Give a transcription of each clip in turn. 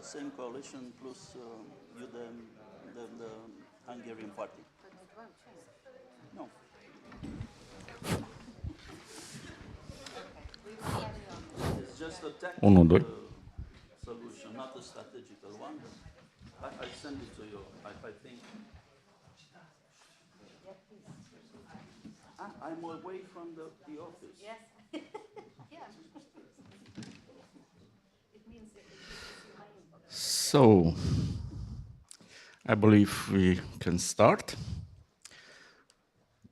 same coalition plus the Hungarian party. No. It's just a technical solution, not a strategical one. I send it to you, I think. I'm away from the office. Yes. Yeah. It means that it's in my inbox. So, I believe we can start.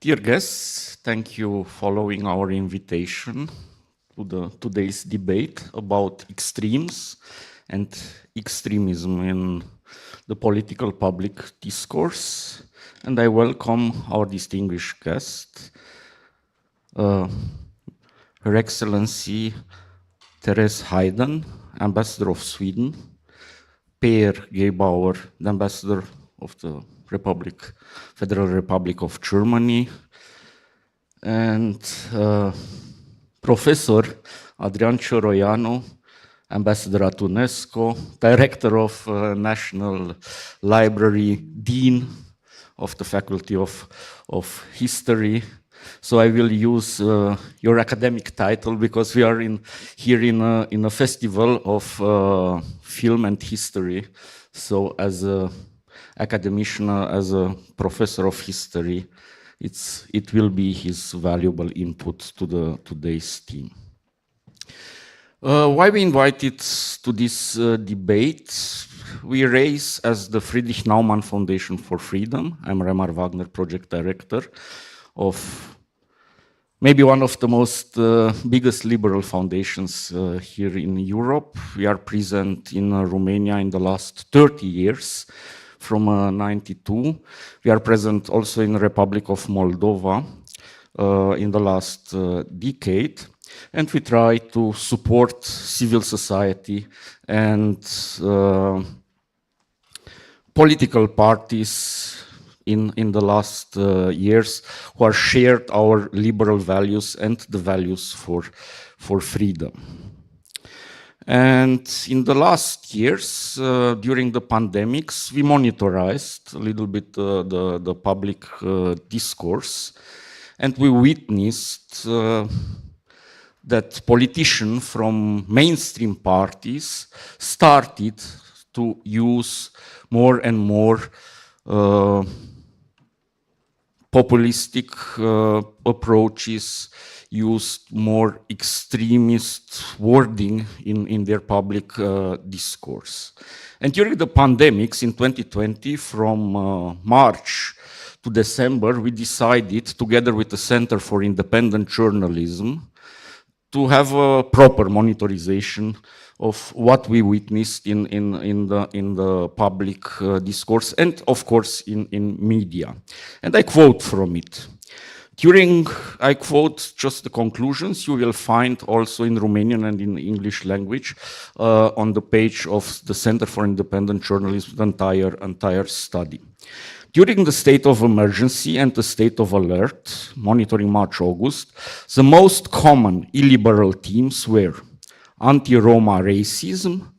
Dear guests, thank you for following our invitation to today's debate about extremes and extremism in the political public discourse. And I welcome our distinguished guest, Her Excellency Therese Hydén, Ambassador of Sweden, Peer Gebauer, the Ambassador of the Federal Republic of Germany, and Professor Adrian Cioroianu, Ambassador at UNESCO, Director of National Library, Dean of the Faculty of History. So I will use your academic title because we are here in a festival of film and history. So as an academician, as a professor of history, it will be his valuable input to today's theme. Why we invited to this debate? We raise as the Friedrich Naumann Foundation for Freedom. I'm Raimar Wagner, project director of maybe one of the most biggest liberal foundations here in Europe. We are present in Romania in the last 30 years, from 92. We are present also in the Republic of Moldova in the last decade. And we try to support civil society and political parties in the last years who are shared our liberal values and the values for freedom. And in the last years, during the pandemics, we monitorized a little bit the public discourse, and we witnessed that politicians from mainstream parties started to use more and more populistic approaches, used more extremist wording in their public discourse. And during the pandemics in 2020, from March to December, we decided, together with the Center for Independent Journalism, to have a proper monitorization of what we witnessed in the public discourse and, of course, in media. And I quote from it. I quote just the conclusions. You will find also in Romanian and in English language on the page of the Center for Independent Journalism, the entire study. During the state of emergency and the state of alert, monitoring March-August, the most common illiberal themes were anti-Roma racism,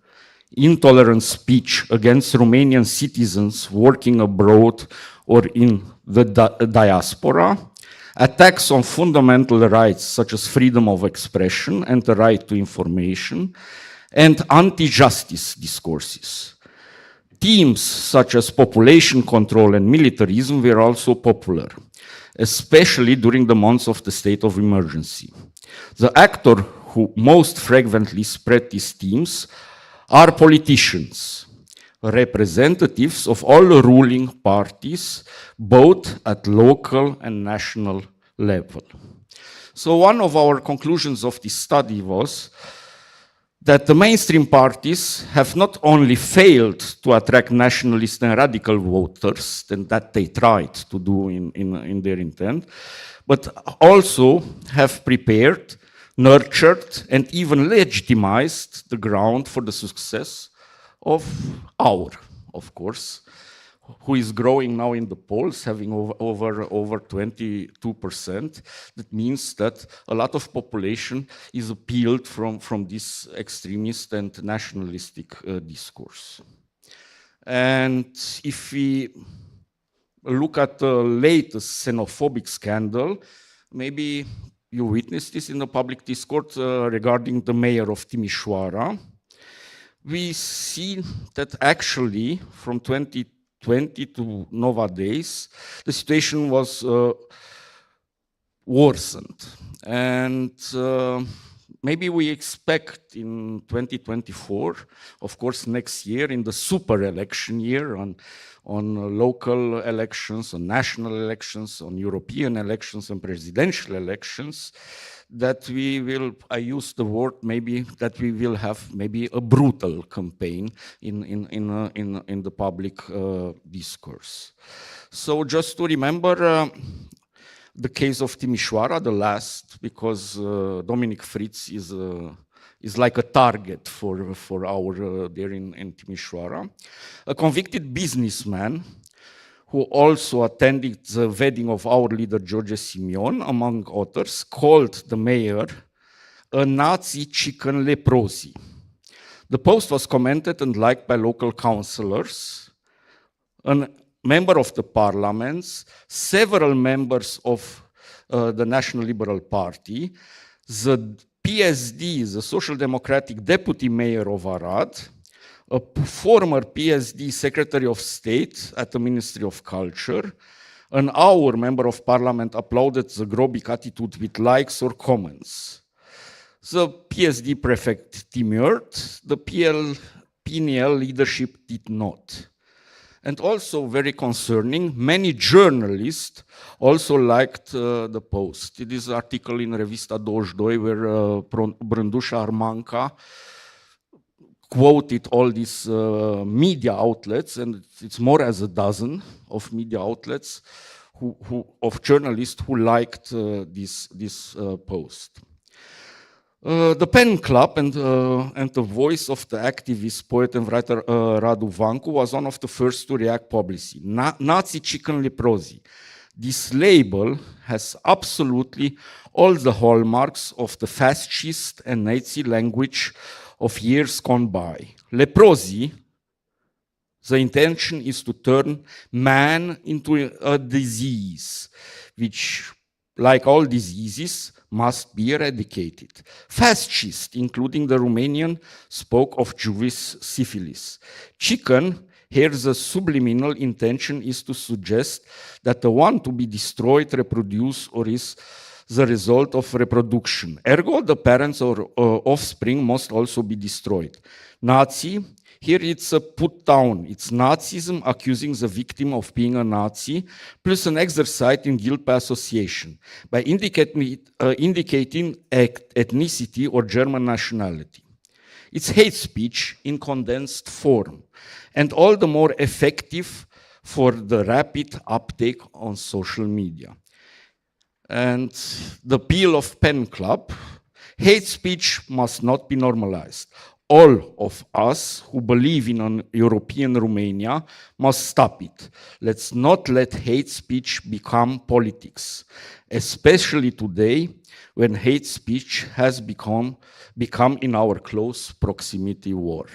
intolerant speech against Romanian citizens working abroad or in the diaspora, attacks on fundamental rights such as freedom of expression and the right to information, and anti-justice discourses. Themes such as population control and militarism were also popular, especially during the months of the state of emergency. The actor who most frequently spread these themes are politicians, representatives of all ruling parties, both at local and national level. So one of our conclusions of this study was that the mainstream parties have not only failed to attract nationalist and radical voters, than that they tried to do in their intent, but also have prepared, nurtured, and even legitimized the ground for the success of our, of course, who is growing now in the polls, having over 22%. That means that a lot of population is appealed from this extremist and nationalistic discourse. And if we look at the latest xenophobic scandal, maybe you witnessed this in the public discourse regarding the mayor of Timișoara. We see that actually from 2020 to nowadays, the situation was worsened. And maybe we expect in 2024, of course, next year, in the super election year, on local elections, on national elections, on European elections and presidential elections, that we will, I use the word maybe, that we will have maybe a brutal campaign in the public discourse. So just to remember the case of Timișoara, the last, because Dominic Fritz is like a target for our there in Timișoara. A convicted businessman who also attended the wedding of our leader George Simion, among others, called the mayor a Nazi chicken leprosy. The post was commented and liked by local councillors, a member of the parliaments, several members of the National Liberal Party, the PSD, the Social Democratic Deputy Mayor of Arad, a former PSD Secretary of State at the Ministry of Culture, and our Member of Parliament applauded the Grobic attitude with likes or comments. The PSD Prefect demurred, the PNL leadership did not. And also very concerning, many journalists also liked the post. It is an article in Revista 22 where Brândușa Armanca quoted all these media outlets, and it's more as a dozen of media outlets of journalists who liked this post. The Pen Club and the voice of the activist, poet and writer Radu Vancu was one of the first to react publicly. Nazi chicken leprosy. This label has absolutely all the hallmarks of the fascist and Nazi language of years gone by. Leprosy, the intention is to turn man into a disease, which, like all diseases, must be eradicated. Fascists, including the Romanian, spoke of Jewish syphilis. Chicken, here the subliminal intention is to suggest that the one to be destroyed reproduce or is the result of reproduction. Ergo, the parents or offspring must also be destroyed. Nazi, here it's a put down. It's Nazism accusing the victim of being a Nazi, plus an exercise in guilt by association, by indicating ethnicity or German nationality. It's hate speech in condensed form, and all the more effective for the rapid uptake on social media. And the appeal of Pen Club, hate speech must not be normalized. All of us who believe in an European Romania must stop it. Let's not let hate speech become politics, especially today when hate speech has become in our close proximity war.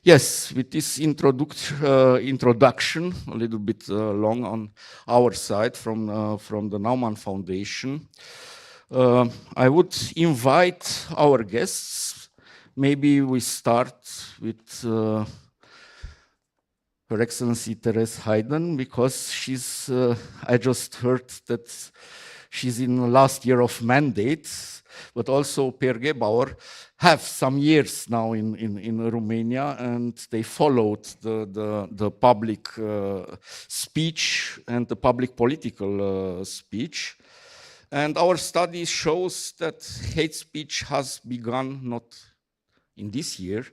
Yes, with this introduction, a little bit long on our side from the Naumann Foundation, I would invite our guests. Maybe we start with Her Excellency Therese Hydén, because she's, I just heard that she's in the last year of mandate, but also Peer Gebauer have some years now in Romania, and they followed the public speech and the public political speech. And our study shows that hate speech has begun not in this year,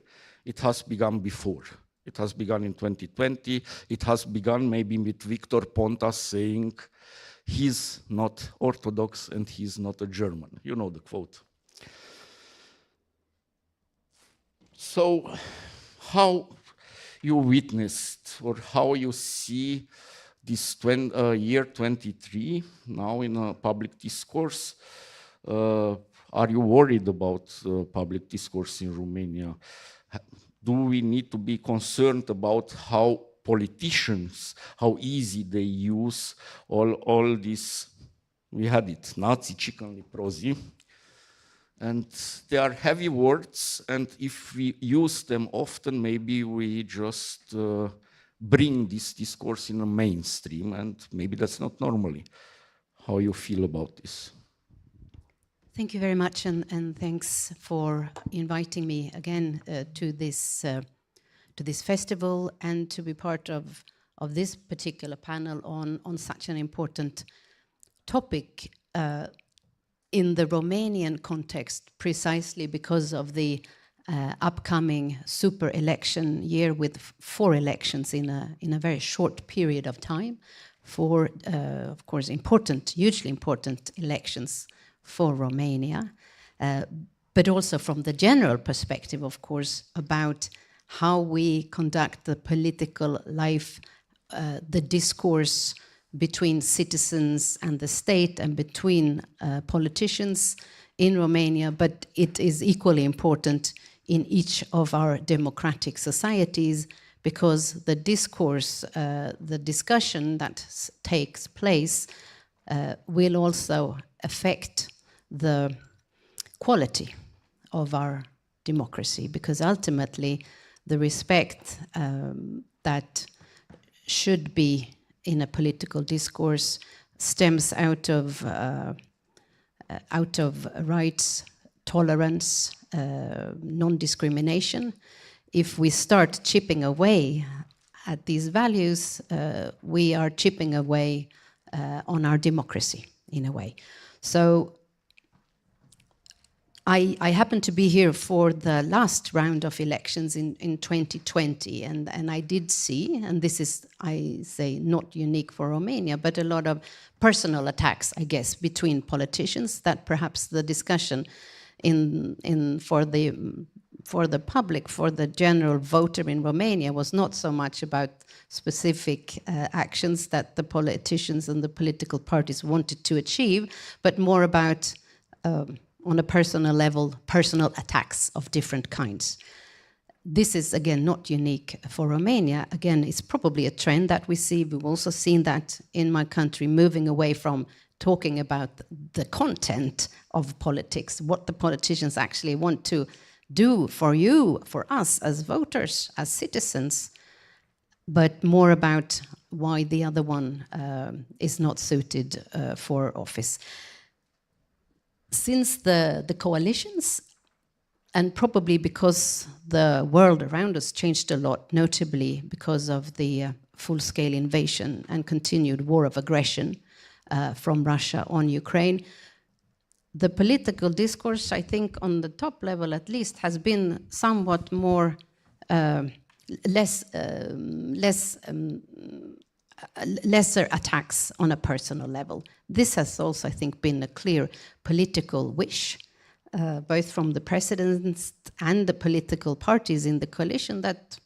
it has begun before. It has begun in 2020. It has begun maybe with Victor Ponta saying, he's not Orthodox and he's not a German. You know the quote. So how you witnessed or how you see this year 23 now in a public discourse. Are you worried about public discourse in Romania? Do we need to be concerned about how politicians, how easy they use all this? We had it, Nazi, chicken, leprosy. And they are heavy words, and if we use them often, maybe we just bring this discourse in a mainstream, and maybe that's not normally. How you feel about this? Thank you very much, and thanks for inviting me again to this festival and to be part of this particular panel on such an important topic in the Romanian context, precisely because of the upcoming super election year with 4 elections in a very short period of time. 4, of course, important, hugely important elections for Romania, but also from the general perspective, of course, about how we conduct the political life, the discourse between citizens and the state and between politicians in Romania, but it is equally important in each of our democratic societies, because the discourse, the discussion that takes place will also affect the quality of our democracy, because ultimately the respect that should be in a political discourse stems out of rights, tolerance, non-discrimination. If we start chipping away at these values, we are chipping away on our democracy in a way. So I happen to be here for the last round of elections in 2020, and I did see, and this is, I say, not unique for Romania, but a lot of personal attacks, I guess, between politicians, that perhaps the discussion for the public, for the general voter in Romania, was not so much about specific actions that the politicians and the political parties wanted to achieve, but more about on a personal level, personal attacks of different kinds. This is, again, not unique for Romania. Again, it's probably a trend that we see. We've also seen that in my country, moving away from talking about the content of politics, what the politicians actually want to do for you, for us as voters, as citizens, but more about why the other one is not suited for office. Since the coalitions, and probably because the world around us changed a lot, notably because of the full-scale invasion and continued war of aggression from Russia on Ukraine, the political discourse, I think, on the top level at least, has been somewhat more lesser attacks on a personal level. This has also, I think, been a clear political wish, both from the presidents and the political parties in the coalition, that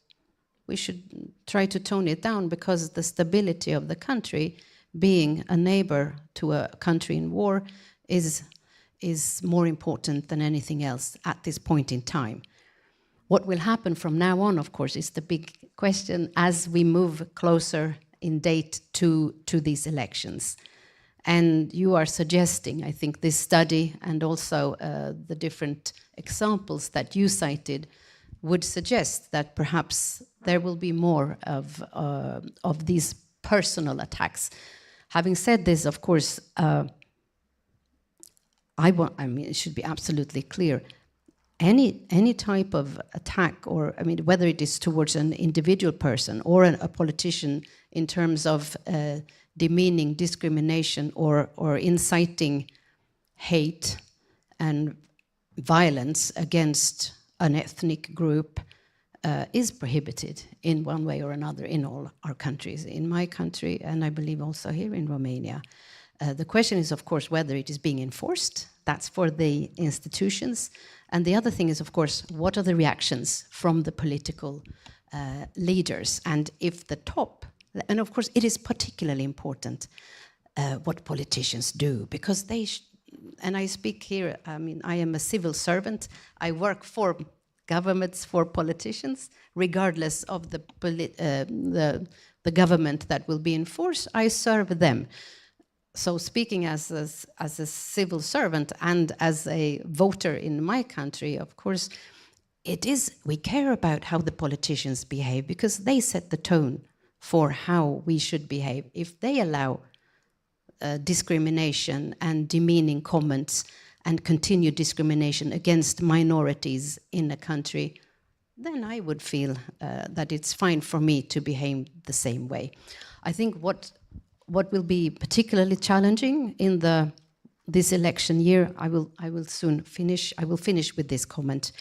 we should try to tone it down, because the stability of the country, being a neighbor to a country in war, is more important than anything else at this point in time. What will happen from now on, of course, is the big question as we move closer in date to these elections. And you are suggesting, I think, this study and also the different examples that you cited would suggest that perhaps there will be more of these personal attacks. Having said this, of course, it should be absolutely clear. Any type of attack, or whether it is towards an individual person or a politician in terms of demeaning, discrimination, or inciting hate and violence against an ethnic group, is prohibited in one way or another in all our countries. In my country, and I believe also here in Romania. The question is, of course, whether it is being enforced. That's for the institutions. And the other thing is, of course, what are the reactions from the political leaders. And if the top, and of course it is particularly important what politicians do, because they, and I speak here, I mean, I am a civil servant, I work for governments, for politicians, regardless of the government that will be in force, I serve them. So speaking as a civil servant and as a voter in my country, of course, we care about how the politicians behave because they set the tone for how we should behave. If they allow discrimination and demeaning comments and continued discrimination against minorities in a country, then I would feel that it's fine for me to behave the same way. I think what will be particularly challenging in this election year, I will soon finish. I will finish with this comment.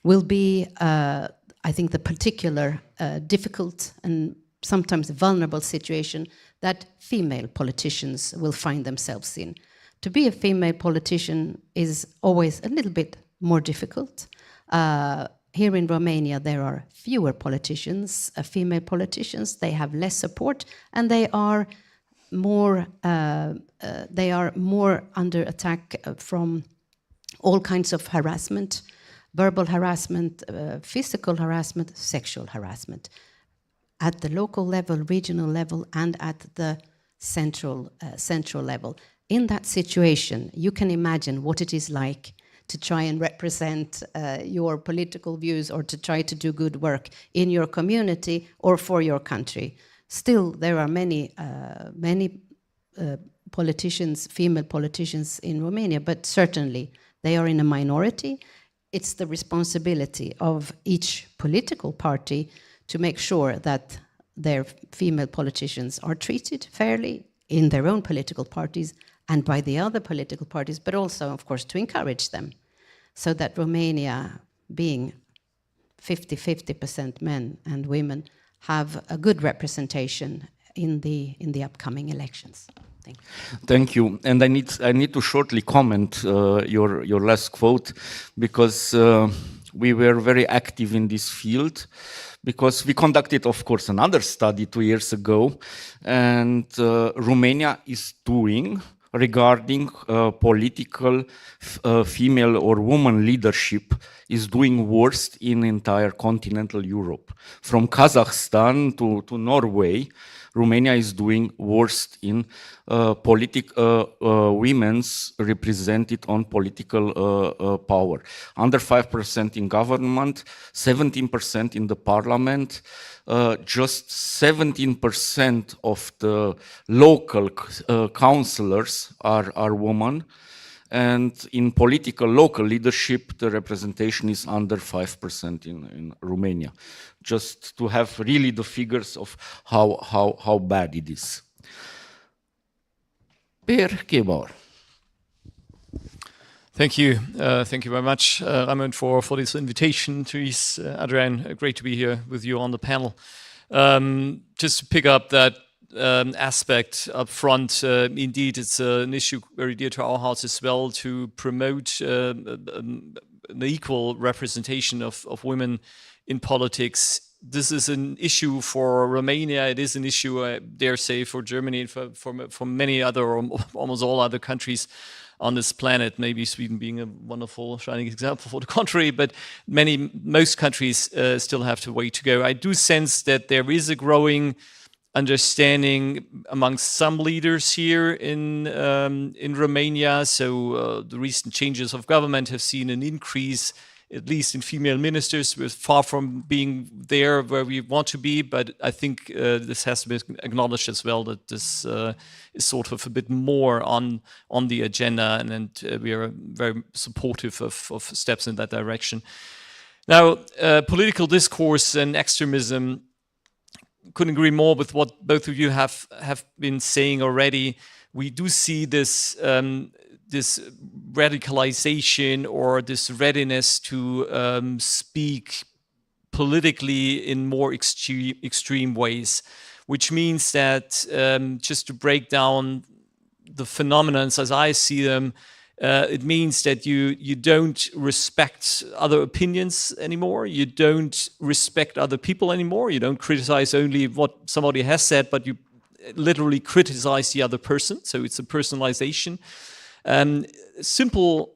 Will be, I think, the particular difficult and sometimes vulnerable situation that female politicians will find themselves in. To be a female politician is always a little bit more difficult. Here in Romania, there are fewer politicians, female politicians. They have less support, and they are more under attack from all kinds of harassment, verbal harassment, physical harassment, sexual harassment, at the local level, regional level, and at the central level. In that situation, you can imagine what it is like to try and represent your political views or to try to do good work in your community or for your country. Still, there are many politicians, female politicians in Romania, but certainly they are in a minority. It's the responsibility of each political party to make sure that their female politicians are treated fairly in their own political parties and by the other political parties, but also, of course, to encourage them, so that Romania, being 50% men and women, have a good representation in the upcoming elections. Thank you. Thank you. And I need to shortly comment your last quote, because we were very active in this field, because we conducted, of course, another study 2 years ago, and Romania is doing regarding political female or woman leadership is doing worst in entire continental Europe. From Kazakhstan to Norway, Romania is doing worst in women's represented on political power. Under 5% in government, 17% in the parliament, just 17% of the local councillors are women, and in political local leadership, the representation is under 5% in Romania. Just to have really the figures of how bad it is. Peer Gebauer. Thank you. Thank you very much, Raimar, for this invitation. Therese, Adrian, great to be here with you on the panel. Just to pick up that aspect up front, indeed, it's an issue very dear to our hearts as well, to promote the equal representation of women in politics. This is an issue for Romania. It is an issue, I dare say, for Germany and for many other, or almost all other countries on this planet. Maybe Sweden being a wonderful shining example for the contrary, but most countries still have to wait to go. I do sense that there is a growing understanding amongst some leaders here in Romania. So the recent changes of government have seen an increase, at least in female ministers. We're far from being there where we want to be, but I think this has to be acknowledged as well, that this is sort of a bit more on the agenda, and we are very supportive of steps in that direction. Now, political discourse and extremism, couldn't agree more with what both of you have been saying already. We do see this this radicalization or this readiness to speak politically in more extreme ways, which means that just to break down the phenomena as I see them, It means that you don't respect other opinions anymore. You don't respect other people anymore. You don't criticize only what somebody has said, but you literally criticize the other person. So it's a personalization. Simple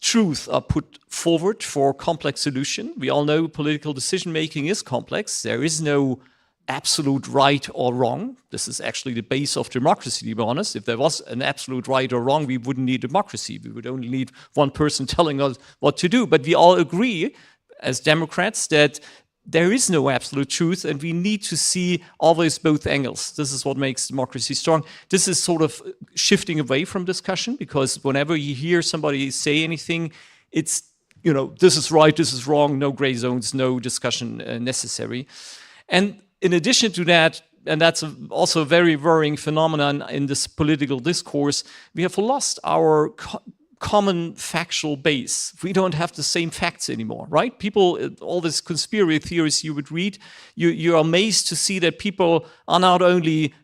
truth are put forward for complex solution. We all know political decision making is complex. There is no absolute right or wrong. This is actually the base of democracy, to be honest. If there was an absolute right or wrong, we wouldn't need democracy. We would only need one person telling us what to do. But we all agree as Democrats that there is no absolute truth, and we need to see always both angles. This is what makes democracy strong. This is sort of shifting away from discussion, because whenever you hear somebody say anything, it's, you know, this is right, this is wrong, no gray zones, no discussion necessary. And in addition to that, and that's also a very worrying phenomenon in this political discourse, we have lost our common factual base. We don't have the same facts anymore, right? People, all these conspiracy theories you would read, you're amazed to see that people are not only,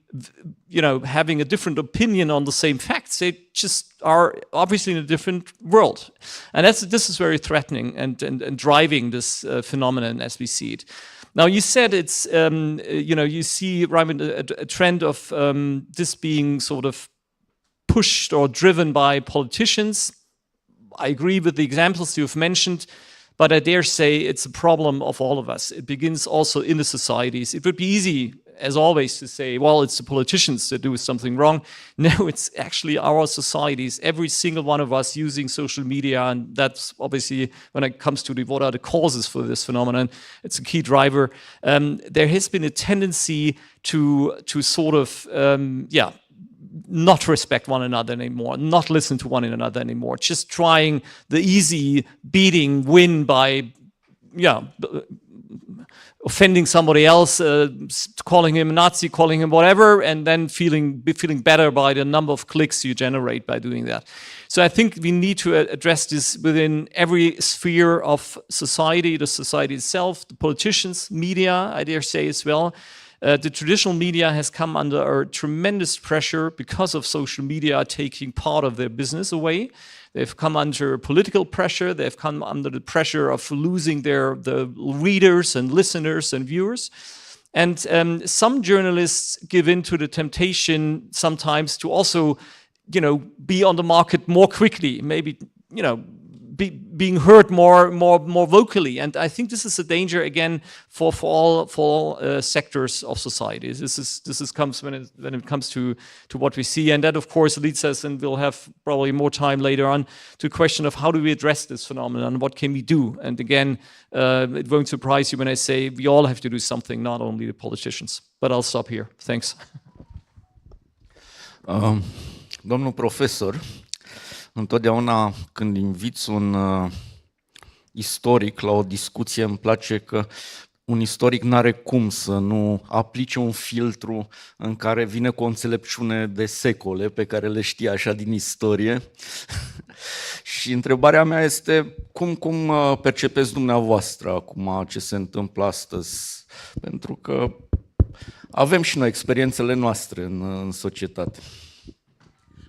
you know, having a different opinion on the same facts, they just are obviously in a different world. And this is very threatening and driving this phenomenon as we see it. Now, you said it's, you know, you see, Raimar, a trend of this being sort of pushed or driven by politicians. I agree with the examples you've mentioned, but I dare say it's a problem of all of us. It begins also in the societies. It would be easy, as always, to say, well, it's the politicians that do something wrong. No, it's actually our societies, every single one of us using social media, and that's obviously, when it comes to what are the causes for this phenomenon, it's a key driver. There has been a tendency to sort of, not respect one another anymore, not listen to one another anymore, just trying the easy beating win by, offending somebody else, calling him a Nazi, calling him whatever, and then feeling better by the number of clicks you generate by doing that. So I think we need to address this within every sphere of society, the society itself, the politicians, media, I dare say as well. The traditional media has come under a tremendous pressure because of social media taking part of their business away. They've come under political pressure. They've come under the pressure of losing the readers and listeners and viewers. And some journalists give in to the temptation sometimes to also, be on the market more quickly, maybe, being heard more vocally. And I think this is a danger again for all sectors of society. This comes when it comes to what we see, and that of course leads us, and we'll have probably more time later on, to a question of how do we address this phenomenon, what can we do? And again, it won't surprise you when I say we all have to do something, not only the politicians. But I'll stop here. Thanks. Domnul profesor, întotdeauna când inviți un istoric la o discuție, îmi place că un istoric n-are cum să nu aplice un filtru în care vine cu o înțelepciune de secole pe care le știe așa din istorie. Și întrebarea mea este cum percepeți dumneavoastră acum ce se întâmplă astăzi? Pentru că avem și noi experiențele noastre în societate.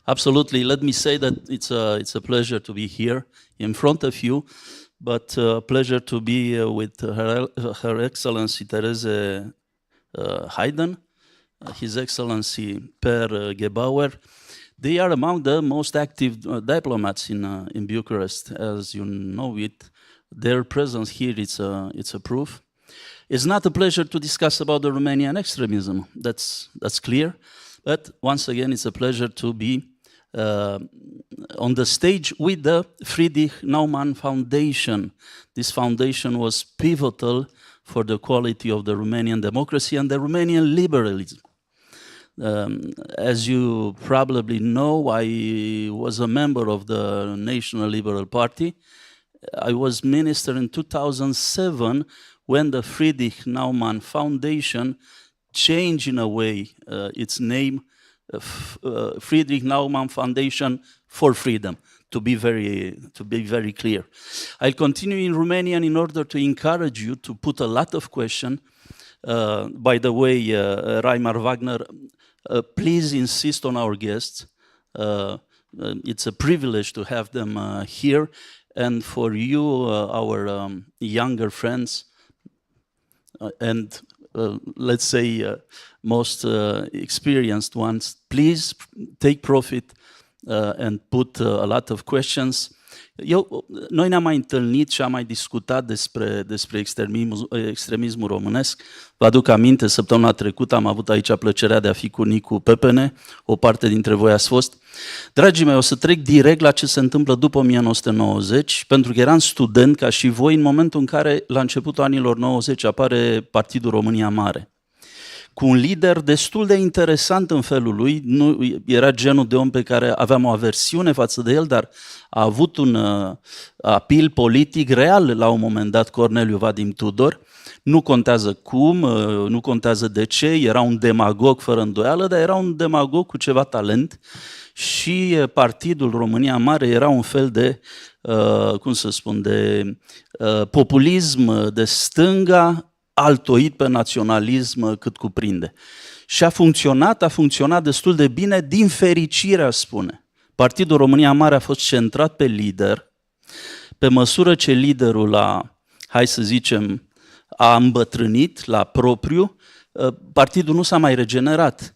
Absolutely. Let me say that it's a pleasure to be here in front of you, but a pleasure to be with Her Excellency Therese Hydén, His Excellency Peer Gebauer. They are among the most active diplomats in Bucharest, as you know it. Their presence here it's a proof. It's not a pleasure to discuss about the Romanian extremism. That's clear. But once again, it's a pleasure to be on the stage with the Friedrich Naumann Foundation. This foundation was pivotal for the quality of the Romanian democracy and the Romanian liberalism. As you probably know, I was a member of the National Liberal Party. I was minister in 2007 when the Friedrich Naumann Foundation changed in a way its name, Friedrich Naumann Foundation for Freedom, to be very clear. I'll continue in Romanian in order to encourage you to put a lot of questions. By the way, Raimar Wagner, please insist on our guests. it's a privilege to have them here. And for you, our younger friends, and let's say most experienced ones, please take profit and put a lot of questions. Noi ne-am mai întâlnit și am mai discutat despre extremismul românesc. Vă aduc aminte, săptămâna trecută am avut aici plăcerea de a fi cu Nicu Pepene, o parte dintre voi ați fost. Dragii mei, o să trec direct la ce se întâmplă după 1990, pentru că eram student ca și voi în momentul în care, la începutul anilor 90, apare Partidul România Mare, cu un lider destul de interesant în felul lui. Nu era genul de om pe care aveam o aversiune față de el, dar a avut un apil politic real la un moment dat, Corneliu Vadim Tudor. Nu contează cum, nu contează de ce, era un demagog fără îndoială, dar era un demagog cu ceva talent și Partidul România Mare era un fel de, cum să spun, de populism de stânga, altoit pe naționalism cât cuprinde. Și a funcționat destul de bine, din fericire, aș spune. Partidul România Mare a fost centrat pe lider. Pe măsură ce liderul hai să zicem, a îmbătrânit la propriu, partidul nu s-a mai regenerat.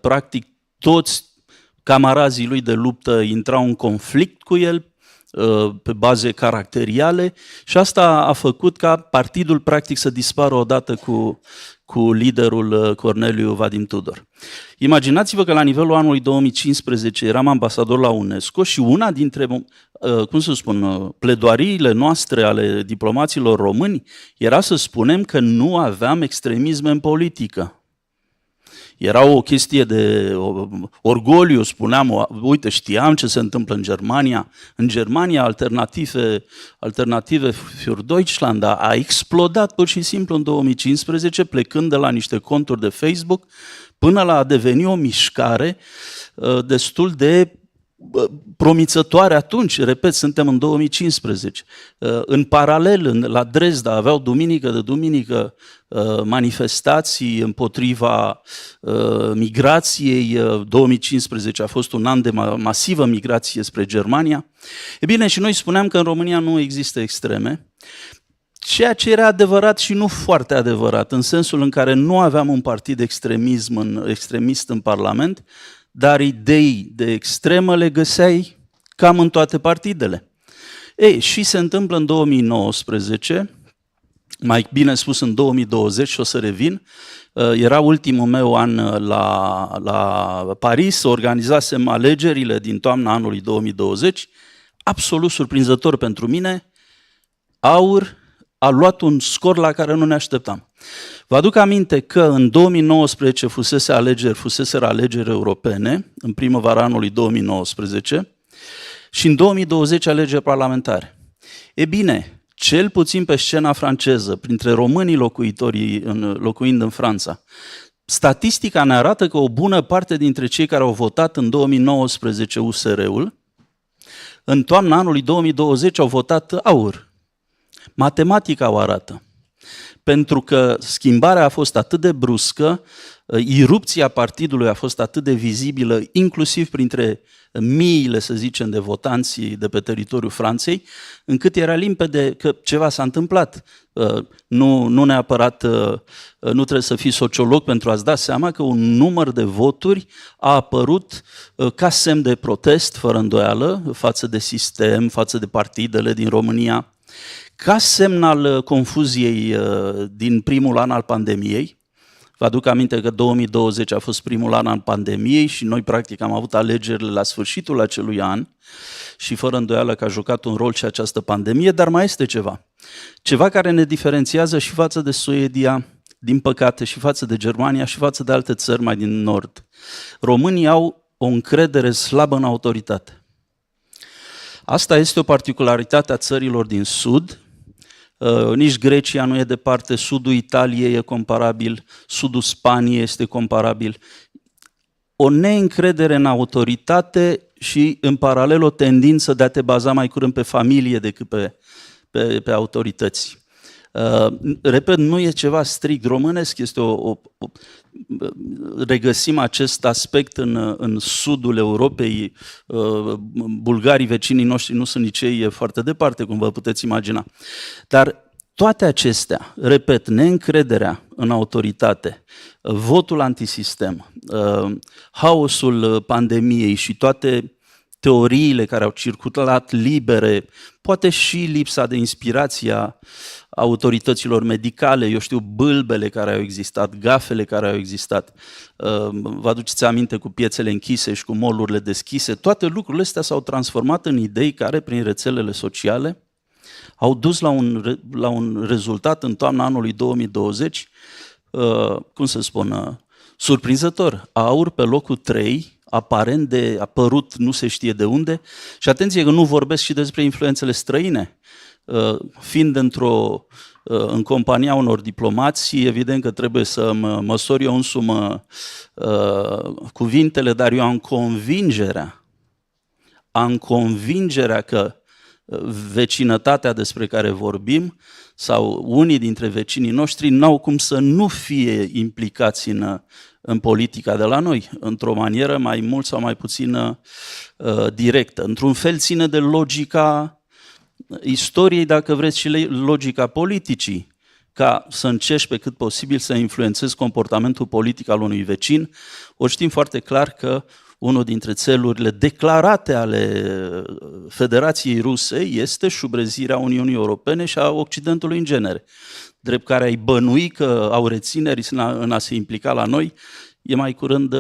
Practic, toți camarazii lui de luptă intrau în conflict cu el, pe baze caracteriale, și asta a făcut ca partidul practic să dispară odată cu liderul Corneliu Vadim Tudor. Imaginați-vă că la nivelul anului 2015 eram ambasador la UNESCO și una dintre, cum să spun, pledoariile noastre ale diplomaților români era să spunem că nu aveam extremisme în politică. Era o chestie de orgoliu, spuneam, uite, știam ce se întâmplă în Germania. În Germania, alternative für Deutschland a explodat pur și simplu în 2015, plecând de la niște conturi de Facebook până la a deveni o mișcare destul de promițătoare atunci. Repet, suntem în 2015. În paralel, la Dresda aveau duminică de duminică manifestații împotriva migrației. 2015 a fost un an de masivă migrație spre Germania. E bine, și noi spuneam că în România nu există extreme, ceea ce era adevărat și nu foarte adevărat, în sensul în care nu aveam un partid extremist în Parlament, dar idei de extremă le găseai cam în toate partidele. Și se întâmplă în 2019, mai bine spus în 2020, și o să revin. Era ultimul meu an la Paris, organizasem alegerile din toamna anului 2020. Absolut surprinzător pentru mine, AUR a luat un scor la care nu ne așteptam. Vă aduc aminte că în 2019 fuseseră alegeri europene, în primăvara anului 2019, și în 2020 alegeri parlamentare. E bine, cel puțin pe scena franceză, printre românii locuind în Franța, statistica ne arată că o bună parte dintre cei care au votat în 2019 USR-ul, în toamna anului 2020 au votat AUR. Matematica o arată. Pentru că schimbarea a fost atât de bruscă, irupția partidului a fost atât de vizibilă, inclusiv printre miile, să zicem, de votanți de pe teritoriul Franței, încât era limpede că ceva s-a întâmplat. Nu neapărat, nu trebuie să fii sociolog pentru a-ți da seama că un număr de voturi a apărut ca semn de protest, fără îndoială, față de sistem, față de partidele din România, ca semn al confuziei din primul an al pandemiei. Vă aduc aminte că 2020 a fost primul an al pandemiei și noi practic am avut alegerile la sfârșitul acelui an și fără îndoială că a jucat un rol și această pandemie, dar mai este ceva care ne diferențiază și față de Suedia, din păcate, și față de Germania și față de alte țări mai din nord. Românii au o încredere slabă în autoritate. Asta este o particularitate a țărilor din sud. Nici Grecia nu e departe, sudul Italiei e comparabil, sudul Spaniei este comparabil. O neîncredere în autoritate și, în paralel, o tendință de a te baza mai curând pe familie decât pe autorități. Repet, nu e ceva strict românesc, este regăsim acest aspect în sudul Europei. Bulgarii, vecinii noștri, nu sunt nici ei foarte departe, cum vă puteți imagina. Dar toate acestea, repet, neîncrederea în autoritate, votul antisistem, haosul pandemiei și toate teoriile care au circulat libere, poate și lipsa de inspirație a autorităților medicale, eu știu, bâlbele care au existat, gafele care au existat, vă aduceți aminte cu piețele închise și cu mall-urile deschise, toate lucrurile astea s-au transformat în idei care, prin rețelele sociale, au dus la un rezultat în toamna anului 2020, cum să spun, surprinzător. Aur pe locul 3, aparent de apărut nu se știe de unde, și atenție că nu vorbesc și despre influențele străine. Fiind în compania unor diplomați, evident că trebuie să măsor eu însumi cuvintele, dar eu am convingerea că vecinătatea despre care vorbim sau unii dintre vecinii noștri n-au cum să nu fie implicați în politica de la noi, într-o manieră mai mult sau mai puțin directă. Într-un fel ține de logica istoriei, dacă vreți, și logica politicii, ca să încerci pe cât posibil să influențezi comportamentul politic al unui vecin. O știm foarte clar că unul dintre țelurile declarate ale Federației Ruse este șubrezirea Uniunii Europene și a Occidentului în genere. Drept care ai bănui că au rețineri în a se implica la noi, e mai curând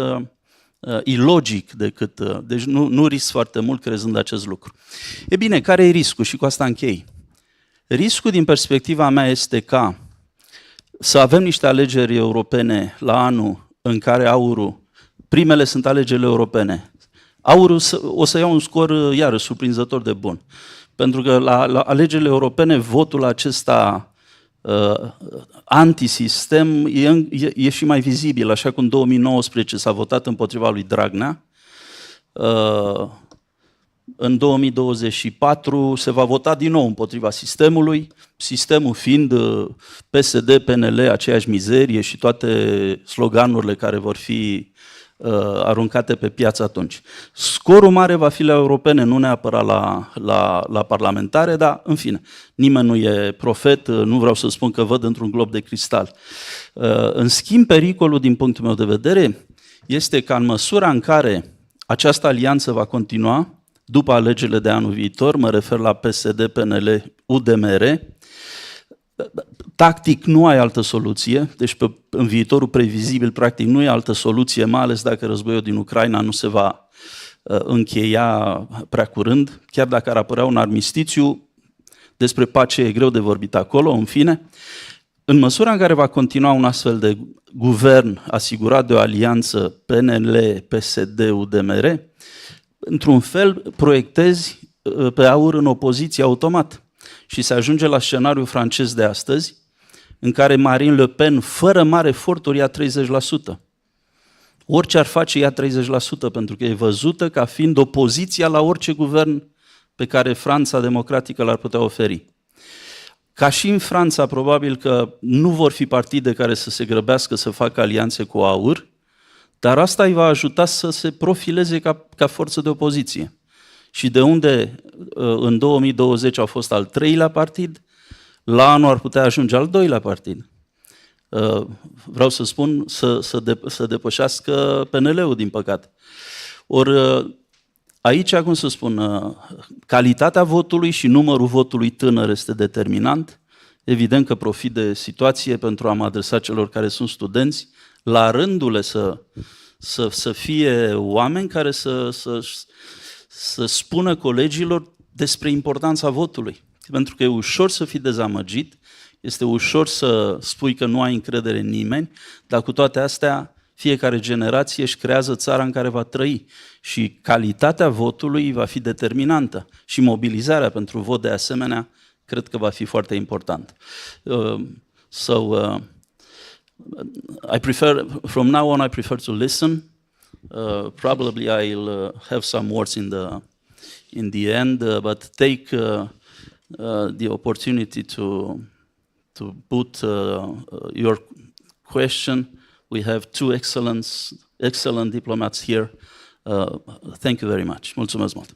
ilogic decât... Deci nu risc foarte mult crezând acest lucru. E bine, care e riscul? Și cu asta închei. Riscul din perspectiva mea este ca să avem niște alegeri europene la anul în care aurul, primele sunt alegerile europene, aurul o să ia un scor iarăși surprinzător de bun. Pentru că la alegerile europene votul acesta antisistem e și mai vizibil, așa cum în 2019 s-a votat împotriva lui Dragnea. În 2024 se va vota din nou împotriva sistemului, sistemul fiind PSD, PNL, aceeași mizerie și toate sloganurile care vor fi aruncate pe piață atunci. Scorul mare va fi la europene, nu neapărat la parlamentare, dar în fine, nimeni nu e profet, nu vreau să spun că văd într-un glob de cristal. În schimb, pericolul din punctul meu de vedere este că în măsura în care această alianță va continua, după alegerile de anul viitor, mă refer la PSD, PNL, UDMR, tactic nu ai altă soluție, deci în viitorul previzibil practic nu e altă soluție, mai ales dacă războiul din Ucraina nu se va încheia prea curând, chiar dacă ar apărea un armistițiu, despre pace e greu de vorbit acolo, în fine. În măsura în care va continua un astfel de guvern asigurat de o alianță PNL, PSD, UDMR, într-un fel proiectezi pe aur în opoziție automat. Și se ajunge la scenariul francez de astăzi, în care Marine Le Pen, fără mare eforturi, ia 30%. Orice ar face, ia 30%, pentru că e văzută ca fiind opoziția la orice guvern pe care Franța democratică l-ar putea oferi. Ca și în Franța, probabil că nu vor fi partide care să se grăbească să facă alianțe cu aur, dar asta îi va ajuta să se profileze ca forță de opoziție. Și de unde în 2020 au fost al 3-lea partid, la anul ar putea ajunge al 2-lea partid. Vreau să spun să depășească PNL-ul, din păcate. Ori aici, cum să spun, calitatea votului și numărul votului tânăr este determinant. Evident că profit de situație pentru a mă adresa celor care sunt studenți, la rândul să fie oameni care să spună colegilor despre importanța votului. Pentru că e ușor să fii dezamăgit, este ușor să spui că nu ai încredere în nimeni, dar cu toate astea, fiecare generație își creează țara în care va trăi și calitatea votului va fi determinantă și mobilizarea pentru vot de asemenea cred că va fi foarte important. From now on I prefer to listen. Probably I'll have some words in the end, but take the opportunity put your question. We have two excellent diplomats here. Thank you very much. Mulțumesc mult.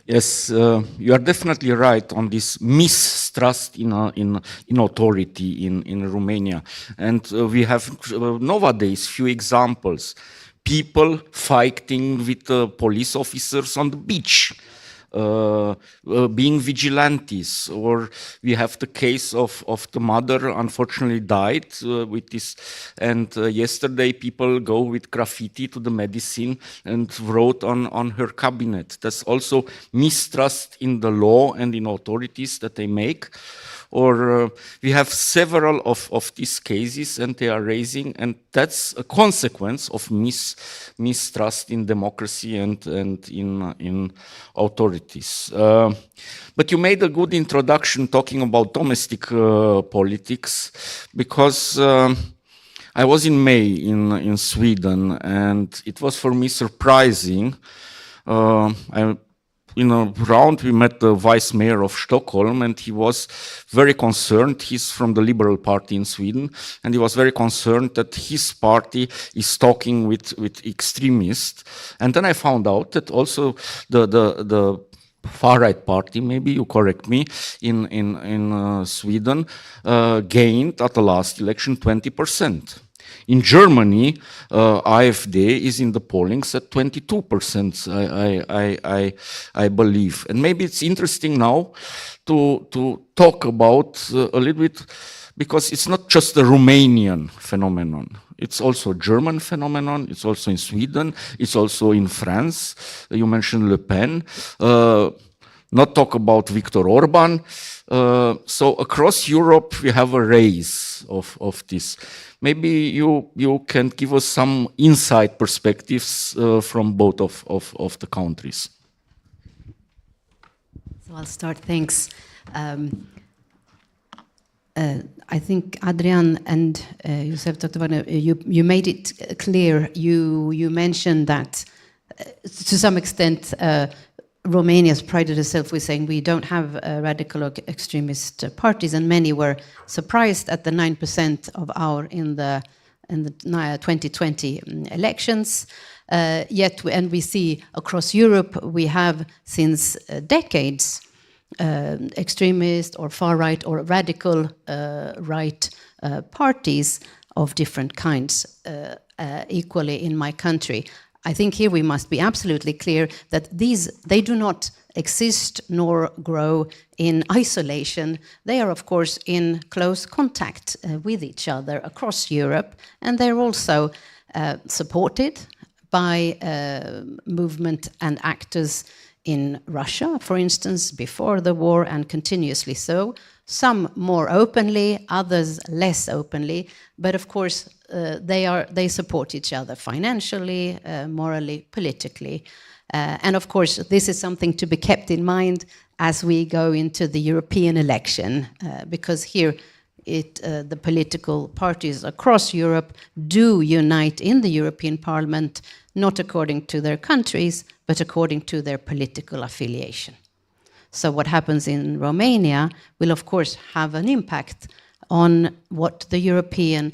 Yes, you are definitely right on this mistrust in authority in Romania. And we have nowadays few examples. People fighting with police officers on the beach, being vigilantes, or we have the case of the mother unfortunately died with this, and yesterday people go with graffiti to the medicine and wrote on her cabinet. That's also mistrust in the law and in authorities that they make. Or we have several of these cases, and they are raising, and that's a consequence of mistrust in democracy and in authorities. But you made a good introduction talking about domestic politics, because I was in May in Sweden, and it was for me surprising. In a round, we met the vice mayor of Stockholm, and he was very concerned. He's from the Liberal Party in Sweden, and he was very concerned that his party is talking with extremists. And then I found out that also the far-right party, maybe you correct me, in Sweden gained at the last election 20%. In Germany, AfD is in the pollings at 22%, I believe. And maybe it's interesting now to talk about a little bit, because it's not just a Romanian phenomenon. It's also a German phenomenon. It's also in Sweden. It's also in France. You mentioned Le Pen. Not talk about Viktor Orban. So across Europe, we have a race of this. Maybe you can give us some insight perspectives from both of the countries. So I'll start. Thanks. I think Adrian and Josef talked about it. You made it clear. You mentioned that to some extent Romania's prided itself with saying we don't have radical or extremist parties, and many were surprised at the 9% of our in the 2020 elections. Yet, and we see across Europe, we have since decades extremist or far right or radical right parties of different kinds, equally in my country. I think here we must be absolutely clear that they do not exist nor grow in isolation. They are, of course, in close contact with each other across Europe, and they're also supported by movement and actors in Russia, for instance, before the war and continuously so. Some more openly, others less openly, but of course they support each other financially, morally, politically. And of course, this is something to be kept in mind as we go into the European election, because here the political parties across Europe do unite in the European Parliament, not according to their countries, but according to their political affiliation. So what happens in Romania will, of course, have an impact on what the European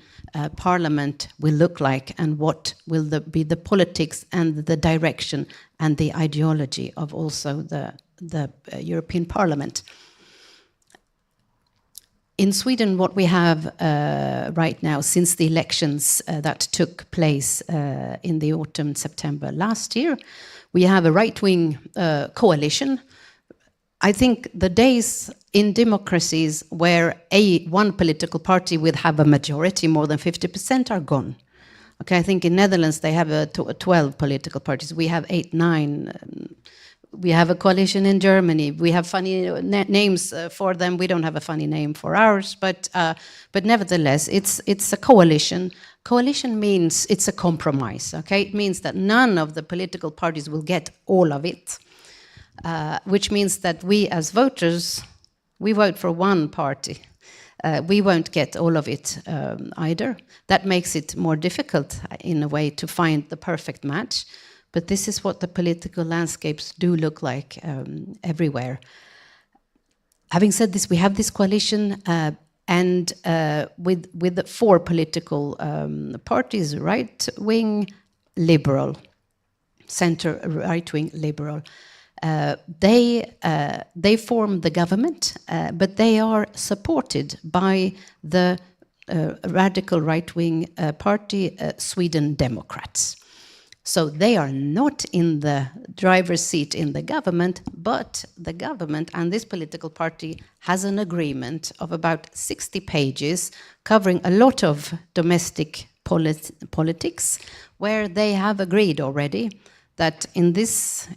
Parliament will look like and what will be the politics and the direction and the ideology of also the European Parliament. In Sweden, what we have right now, since the elections that took place in the autumn, September last year, we have a right-wing coalition. I think the days in democracies where one political party would have a majority, more than 50%, are gone. Okay, I think in Netherlands they have 12 political parties. We have 8, 9. We have a coalition in Germany. We have funny names for them. We don't have a funny name for ours, but nevertheless, it's a coalition. Coalition means it's a compromise. Okay, it means that none of the political parties will get all of it. Which means that we as voters, we vote for one party. We won't get all of it either. That makes it more difficult in a way to find the perfect match. But this is what the political landscapes do look like everywhere. Having said this, we have this coalition. and with the 4 political parties, right-wing, liberal, center, right-wing, liberal. They form the government, but they are supported by the radical right-wing party, Sweden Democrats. So they are not in the driver's seat in the government, but the government and this political party has an agreement of about 60 pages covering a lot of domestic politics, where they have agreed already that in this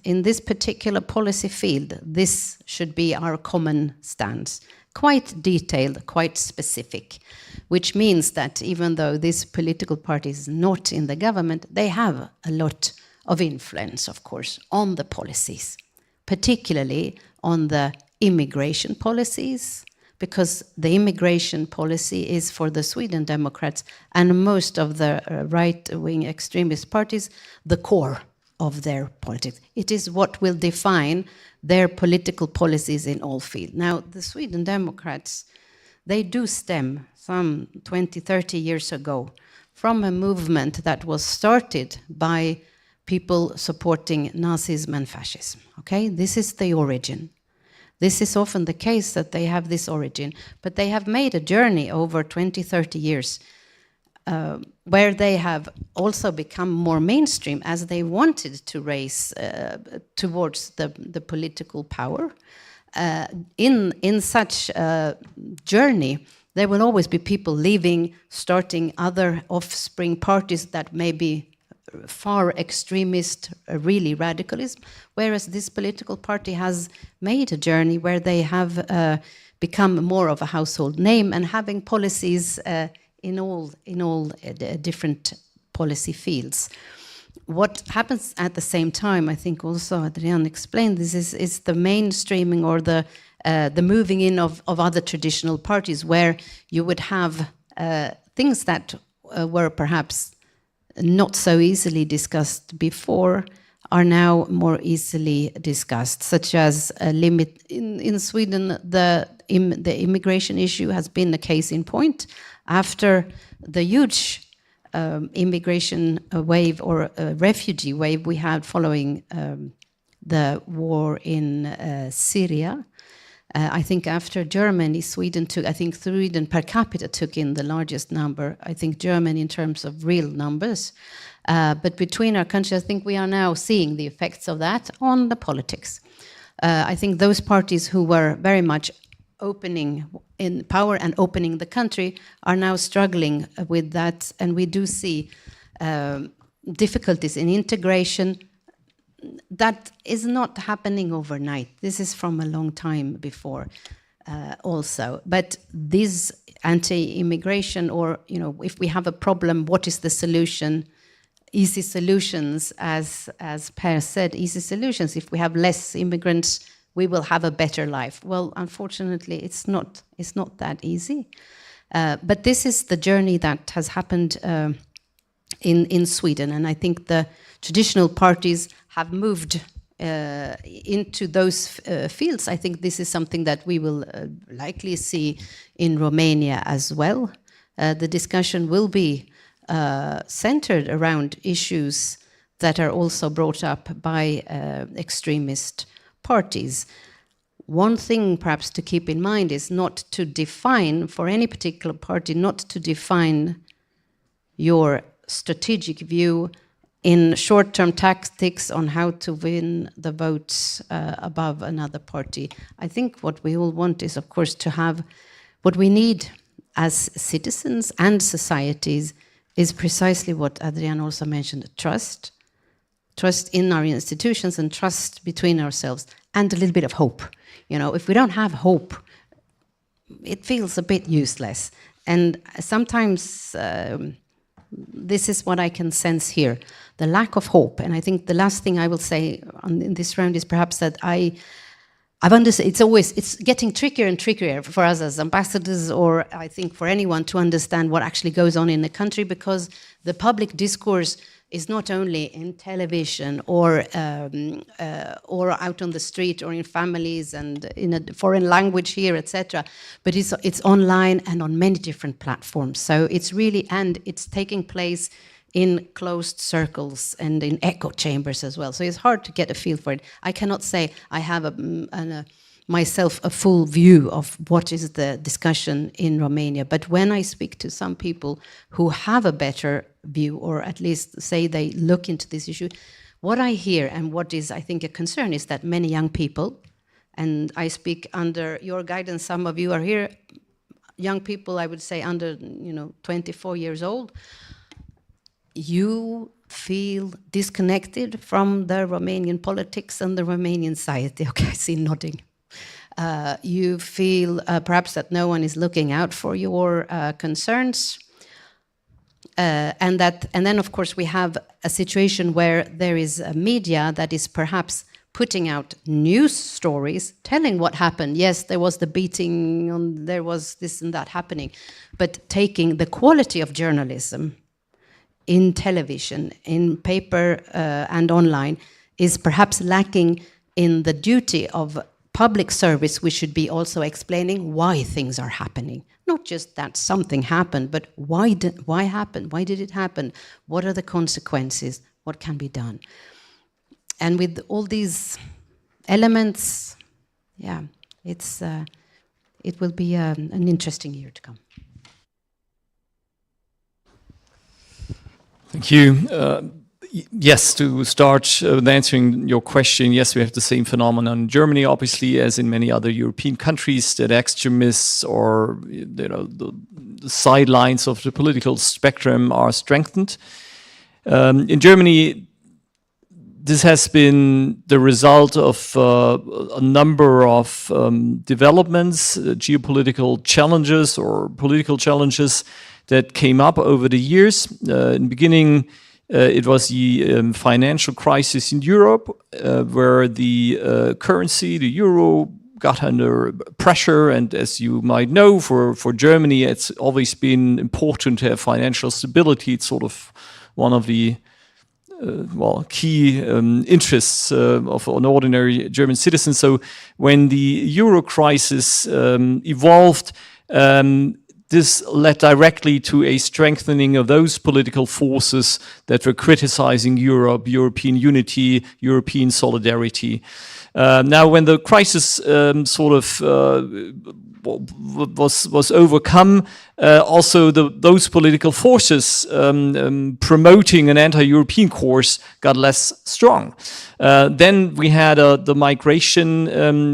particular policy field, this should be our common stance. Quite detailed, quite specific, which means that even though this political party is not in the government, they have a lot of influence, of course, on the policies, particularly on the immigration policies, because the immigration policy is for the Sweden Democrats and most of the right-wing extremist parties, the core of their politics. It is what will define their political policies in all fields. Now, the Sweden Democrats, they do stem some 20, 30 years ago from a movement that was started by people supporting Nazism and fascism. Okay, this is the origin. This is often the case that they have this origin, but they have made a journey over 20, 30 years where they have also become more mainstream as they wanted to raise towards the political power. In such a journey, there will always be people leaving, starting other offspring parties that may be far extremist, really radicalism, whereas this political party has made a journey where they have become more of a household name and having policies in all different policy fields. What happens at the same time, I think also Adrian explained this, is the mainstreaming or the moving in of other traditional parties, where you would have things that were perhaps not so easily discussed before are now more easily discussed, such as a limit in Sweden. The immigration issue has been a case in point after the huge immigration wave or refugee wave we had following the war in Syria. I think after Germany, Sweden per capita took in the largest number. I think Germany in terms of real numbers. But between our countries, I think we are now seeing the effects of that on the politics. I think those parties who were very much opening in power and opening the country are now struggling with that, and we do see difficulties in integration. That is not happening overnight. This is from a long time before also. But this anti-immigration, or if we have a problem, what is the solution? Easy solutions, as Per said, easy solutions. If we have less immigrants, we will have a better life. Well, unfortunately, it's not that easy. But this is the journey that has happened in Sweden, and I think the traditional parties have moved into those fields. I think this is something that we will likely see in Romania as well. The discussion will be centered around issues that are also brought up by extremist parties. One thing perhaps to keep in mind is not to define, for any particular party, not to define your strategic view in short-term tactics on how to win the votes above another party. I think what we all want is, of course, to have what we need as citizens and societies is precisely what Adrian also mentioned, trust. Trust in our institutions and trust between ourselves, and a little bit of hope. If we don't have hope, it feels a bit useless. And sometimes this is what I can sense here, the lack of hope. And I think the last thing I will say in this round is perhaps that I've understood it's getting trickier and trickier for us as ambassadors, or I think for anyone, to understand what actually goes on in the country, because the public discourse is not only in television or out on the street or in families and in a foreign language here, etc. But it's online and on many different platforms. So it's really, and it's taking place in closed circles and in echo chambers as well. So it's hard to get a feel for it. I cannot say I have myself a full view of what is the discussion in Romania. But when I speak to some people who have a better view, or at least say they look into this issue, what I hear and what is, I think, a concern is that many young people, and I speak under your guidance, some of you are here, young people, I would say under 24 years old, you feel disconnected from the Romanian politics and the Romanian society. Okay, I see nodding. You feel perhaps that no one is looking out for your concerns. And then, of course, we have a situation where there is a media that is perhaps putting out news stories, telling what happened. Yes, there was the beating, there was this and that happening, but taking the quality of journalism in television, in paper and online is perhaps lacking in the duty of public service. We should be also explaining why things are happening. Not just that something happened, but why happened? Why did it happen? What are the consequences? What can be done? And with all these elements, yeah, it will be an interesting year to come. Thank you. Yes, to start answering your question, yes, we have the same phenomenon in Germany, obviously, as in many other European countries, that extremists or the sidelines of the political spectrum are strengthened. In Germany, this has been the result of a number of developments, geopolitical challenges or political challenges that came up over the years. In the beginning, it was the financial crisis in Europe, where the currency, the euro, got under pressure. And as you might know, for Germany, it's always been important to have financial stability. It's sort of one of the key interests of an ordinary German citizen. So when the euro crisis evolved, this led directly to a strengthening of those political forces that were criticizing Europe, European unity, European solidarity. Now, when the crisis was overcome, also those political forces promoting an anti-European course got less strong. Then we had the migration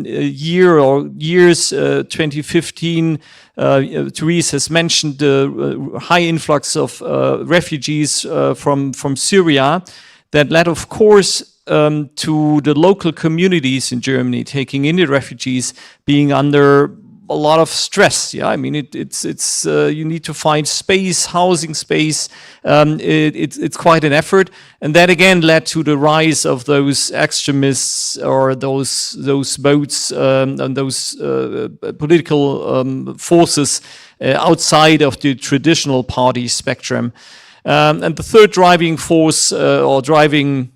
year or years, 2015. Therese has mentioned the high influx of refugees from Syria that led, of course, to the local communities in Germany taking in the refugees being under a lot of stress. Yeah, I mean, it's you need to find space, housing space. It's quite an effort, and that again led to the rise of those extremists or those votes and those political forces outside of the traditional party spectrum. And the third driving force or driving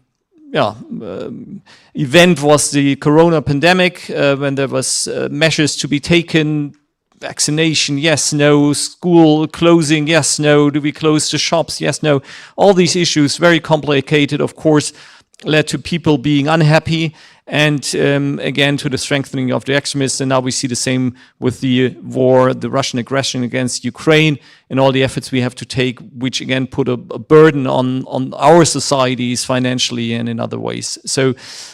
event was the corona pandemic, when there was measures to be taken, vaccination, yes, no, school closing, yes, no, do we close the shops, yes, no. All these issues, very complicated, of course, led to people being unhappy and again to the strengthening of the extremists. And now we see the same with the war, the Russian aggression against Ukraine, and all the efforts we have to take, which again put a burden on our societies financially and in other ways. So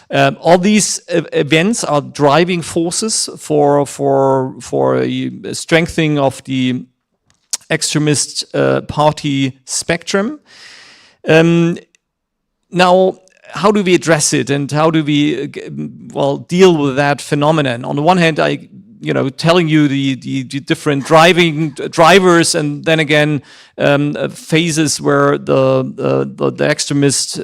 all these events are driving forces for a strengthening of the extremist party spectrum. Now, how do we address it, and how do we deal with that phenomenon? On the one hand, telling you the different drivers, and then again phases where the extremist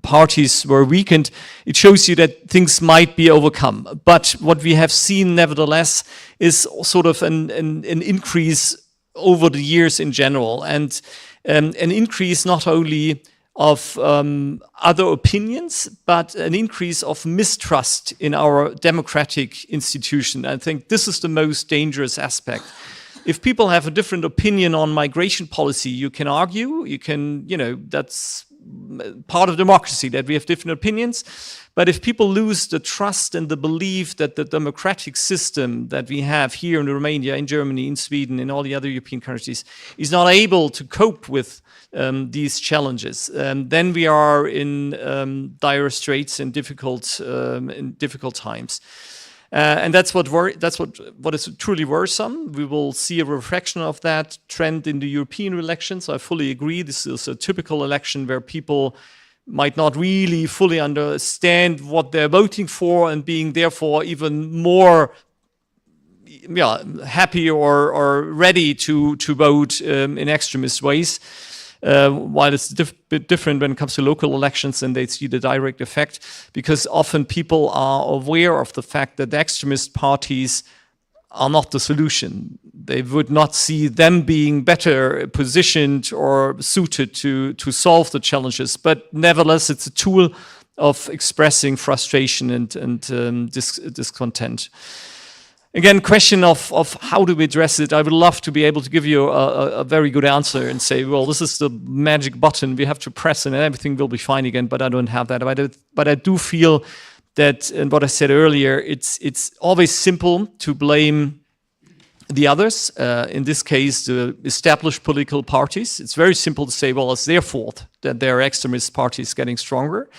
parties were weakened. It shows you that things might be overcome. But what we have seen, nevertheless, is sort of an increase over the years in general, and an increase not only of other opinions, but an increase of mistrust in our democratic institution. I think this is the most dangerous aspect. If people have a different opinion on migration policy, you can argue, that's part of democracy, that we have different opinions. But if people lose the trust and the belief that the democratic system that we have here in Romania, in Germany, in Sweden, in all the other European countries, is not able to cope with these challenges, then we are in dire straits and difficult times. And that's what is truly worrisome. We will see a reflection of that trend in the European elections. I fully agree. This is a typical election where people might not really fully understand what they're voting for, and being therefore even more happy or ready to vote in extremist ways. While it's a bit different when it comes to local elections, and they see the direct effect, because often people are aware of the fact that the extremist parties are not the solution. They would not see them being better positioned or suited to solve the challenges. But nevertheless, it's a tool of expressing frustration and discontent. Again, question of how do we address it? I would love to be able to give you a very good answer and say, well, this is the magic button we have to press and everything will be fine again, but I don't have that. But I do feel that, and what I said earlier, it's always simple to blame the others. In this case, the established political parties. It's very simple to say, well, it's their fault that their extremist party is getting stronger.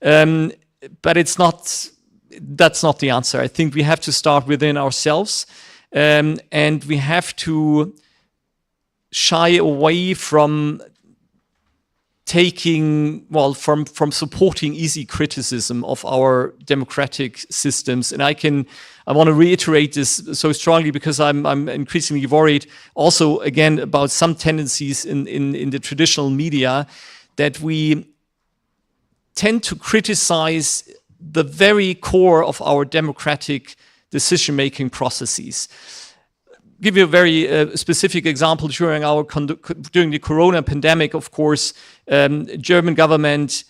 But that's not the answer. I think we have to start within ourselves, and we have to shy away from from supporting easy criticism of our democratic systems. And I want to reiterate this so strongly because I'm increasingly worried also again about some tendencies in the traditional media that we tend to criticize the very core of our democratic decision-making processes. Give you a very specific example. During the Corona pandemic, of course, German government,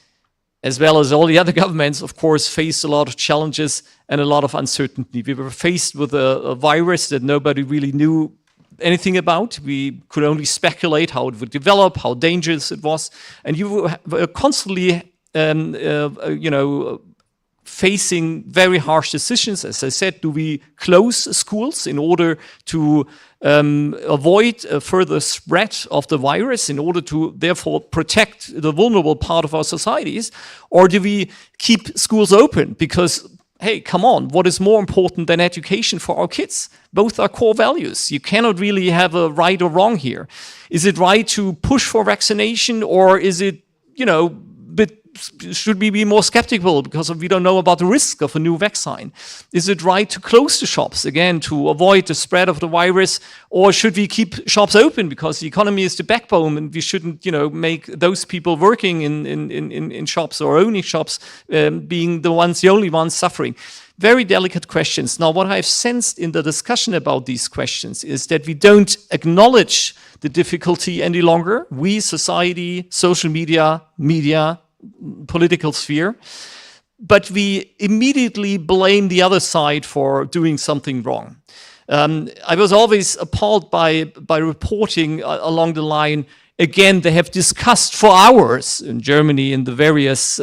as well as all the other governments, of course, faced a lot of challenges and a lot of uncertainty. We were faced with a virus that nobody really knew anything about. We could only speculate how it would develop, how dangerous it was, and you were constantly, facing very harsh decisions. As I said, do we close schools in order to avoid a further spread of the virus, in order to therefore protect the vulnerable part of our societies? Or do we keep schools open? Because, hey, come on, what is more important than education for our kids? Both are core values. You cannot really have a right or wrong here. Is it right to push for vaccination, or is it, should we be more skeptical because we don't know about the risk of a new vaccine? Is it right to close the shops, again, to avoid the spread of the virus? Or should we keep shops open because the economy is the backbone and we shouldn't, make those people working in shops or owning shops being the only ones suffering? Very delicate questions. Now, what I've sensed in the discussion about these questions is that we don't acknowledge the difficulty any longer. We, society, social media, political sphere, but we immediately blame the other side for doing something wrong. I was always appalled by reporting along the line, again, they have discussed for hours in Germany in the various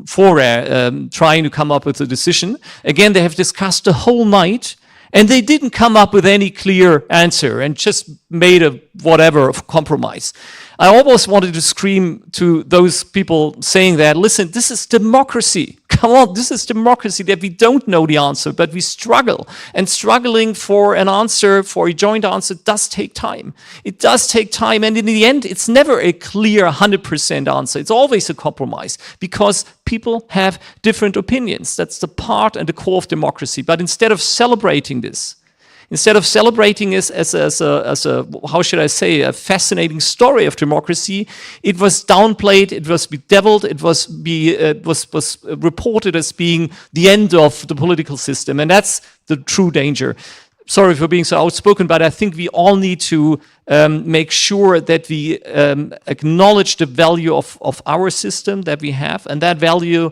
fora trying to come up with a decision. Again, they have discussed the whole night, and they didn't come up with any clear answer and just made a whatever of compromise. I almost wanted to scream to those people saying that, listen, this is democracy. Come on, this is democracy, that we don't know the answer, but we struggle. And struggling for an answer, for a joint answer, does take time. It does take time, and in the end, it's never a clear 100% answer. It's always a compromise, because people have different opinions. That's the part and the core of democracy. But instead of celebrating this, instead of celebrating it as a how should I say, a fascinating story of democracy, it was downplayed, it was bedeviled, it was reported as being the end of the political system, and that's the true danger. sorry for being so outspoken, but I think we all need to make sure that we acknowledge the value of our system that we have, and that value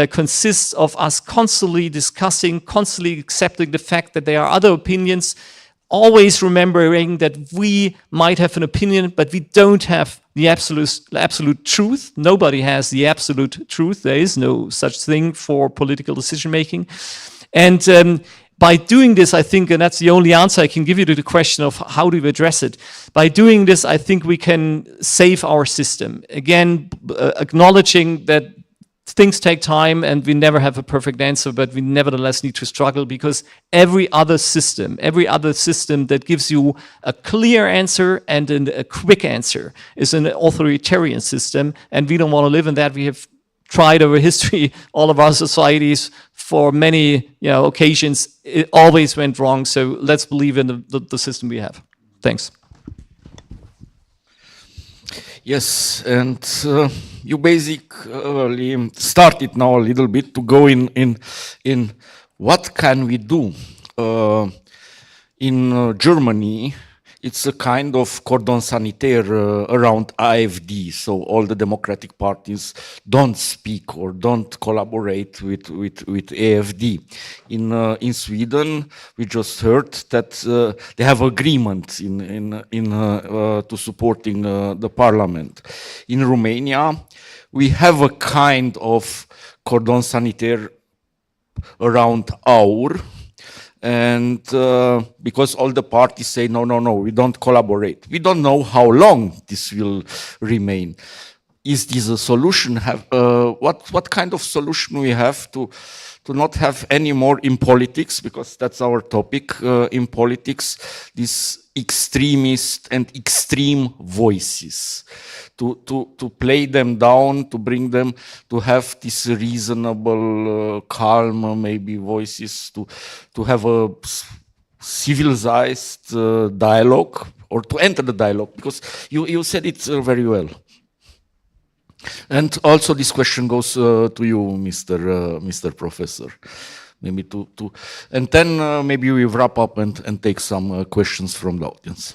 consists of us constantly discussing, constantly accepting the fact that there are other opinions, always remembering that we might have an opinion, but we don't have the absolute truth. Nobody has the absolute truth. There is no such thing for political decision making. And by doing this, I think, and that's the only answer I can give you to the question of how do we address it. By doing this, I think we can save our system. Again, acknowledging that things take time and we never have a perfect answer, but we nevertheless need to struggle, because every other system that gives you a clear answer and a quick answer is an authoritarian system, and we don't want to live in that. We have tried over history, all of our societies, for many occasions. It always went wrong, so let's believe in the system we have. Thanks. Yes, and you basically started now a little bit to go in what can we do. In Germany, it's a kind of cordon sanitaire around AfD, so all the democratic parties don't speak or don't collaborate with AfD. In Sweden, we just heard that they have agreement to supporting the parliament. In Romania, we have a kind of cordon sanitaire around AUR, and because all the parties say, no, we don't collaborate. We don't know how long this will remain. Is this a solution? What kind of solution we have to not have any more in politics, because that's our topic, in politics, these extremist and extreme voices, to play them down, to bring them to have this reasonable, calm, maybe voices, to have a civilized dialogue, or to enter the dialogue, because you said it very well. And also this question goes to you, Mr. Professor. Maybe and then maybe we wrap up and take some questions from the audience.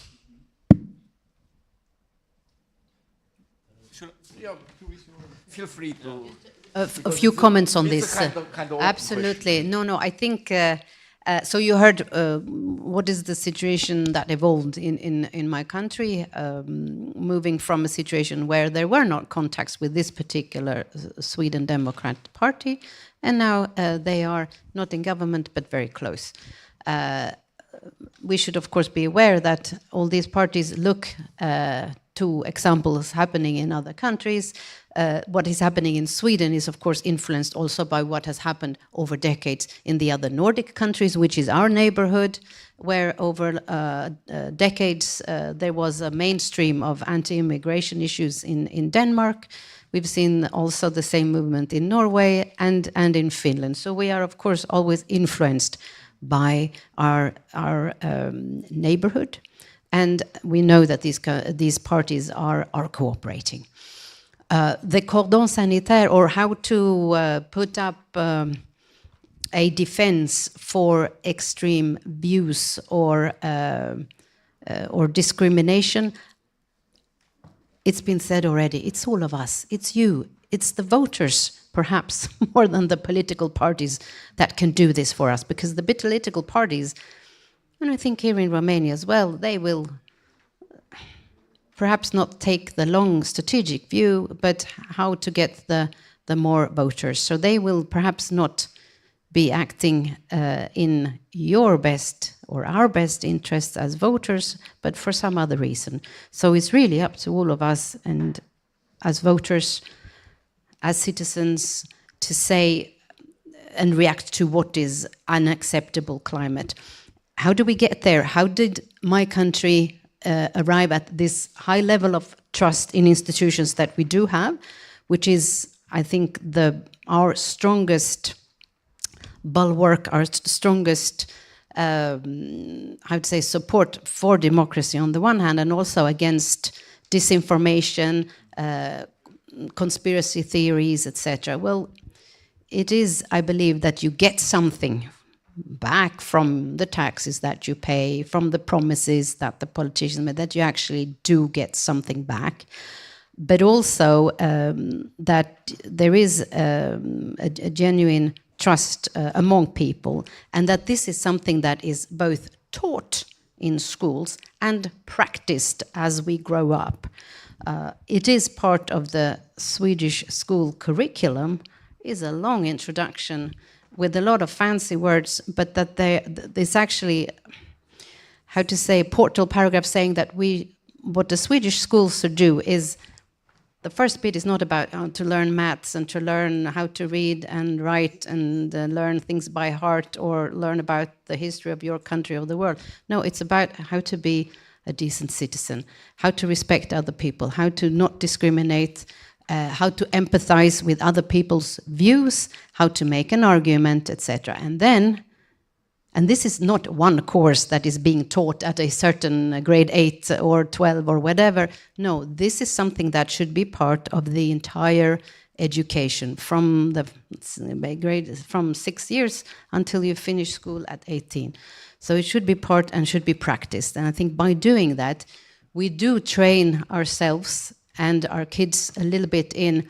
Feel free to. A few comments on this. Kind of Absolutely. No, I think, so you heard what is the situation that evolved in my country, moving from a situation where there were not contacts with this particular Sweden Democrat Party, and now they are not in government but very close. We should of course be aware that all these parties look to examples happening in other countries. What is happening in Sweden is of course influenced also by what has happened over decades in the other Nordic countries, which is our neighborhood, where over decades there was a mainstream of anti-immigration issues in Denmark. We've seen also the same movement in Norway and in Finland. So we are of course always influenced by our neighborhood, and we know that these parties are cooperating. The cordon sanitaire, or how to put up a defense for extreme views or discrimination, it's been said already. It's all of us. It's you. It's the voters, perhaps, more than the political parties that can do this for us. Because the political parties, and I think here in Romania as well, they will perhaps not take the long strategic view, but how to get the more voters. So they will perhaps not be acting in your best or our best interests as voters, but for some other reason. So it's really up to all of us, and as voters, as citizens, to say and react to what is unacceptable climate. How do we get there? How did my country arrive at this high level of trust in institutions that we do have, which is, I think, our strongest bulwark, our strongest, I would say, support for democracy on the one hand, and also against disinformation, conspiracy theories, etc. Well, it is, I believe, that you get something back from the taxes that you pay, from the promises that the politicians made, that you actually do get something back. But also that there is a genuine trust among people, and that this is something that is both taught in schools and practiced as we grow up. It is part of the Swedish school curriculum, is a long introduction with a lot of fancy words, but that there's actually, how to say, a portal paragraph saying that what the Swedish schools should do is, the first bit is not about to learn maths and to learn how to read and write and learn things by heart or learn about the history of your country or the world. No, it's about how to be a decent citizen, how to respect other people, how to not discriminate, how to empathize with other people's views, how to make an argument, etc. And this is not one course that is being taught at a certain grade 8 or 12 or whatever. No, this is something that should be part of the entire education from from 6 years until you finish school at 18. So it should be part and should be practiced. And I think by doing that, we do train ourselves and our kids a little bit in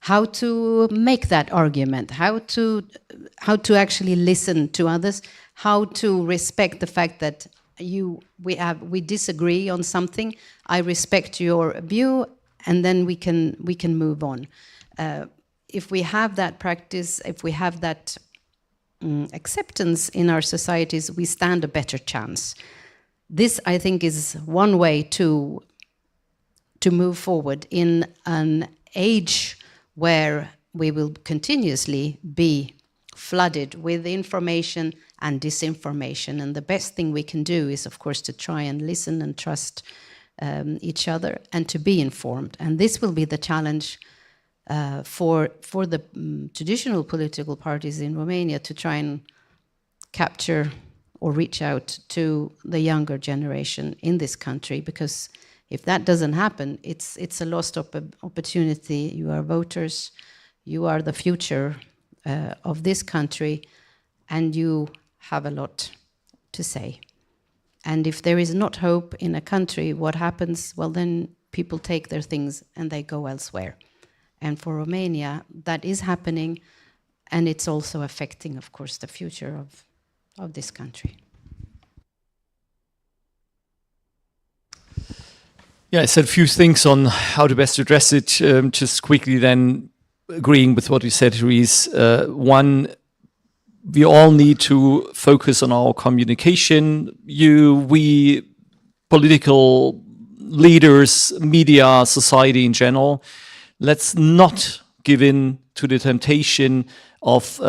how to make that argument, how to actually listen to others, how to respect the fact that we disagree on something. I respect your view, and then we can move on. If we have that practice, if we have that acceptance in our societies, we stand a better chance. This, I think, is one way to move forward in an age where we will continuously be flooded with information and disinformation. And the best thing we can do is, of course, to try and listen and trust each other and to be informed. And this will be the challenge for the traditional political parties in Romania to try and capture or reach out to the younger generation in this country, because if that doesn't happen, it's a lost opportunity. You are voters, you are the future of this country, and you have a lot to say. And if there is not hope in a country, what happens? Well, then people take their things and they go elsewhere. And for Romania, that is happening, and it's also affecting, of course, the future of this country. Yeah, I said a few things on how to best address it. Just quickly then, agreeing with what you said, Therese. One, we all need to focus on our communication. We, political leaders, media, society in general, let's not give in to the temptation of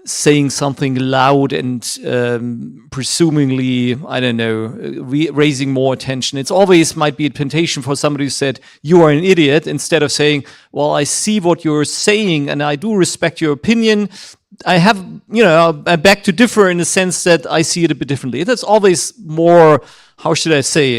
saying something loud and presumably, I don't know, raising more attention. It's always might be a temptation for somebody who said, you are an idiot, instead of saying, well, I see what you're saying and I do respect your opinion. I have, I beg to differ in the sense that I see it a bit differently. That's always more, how should I say,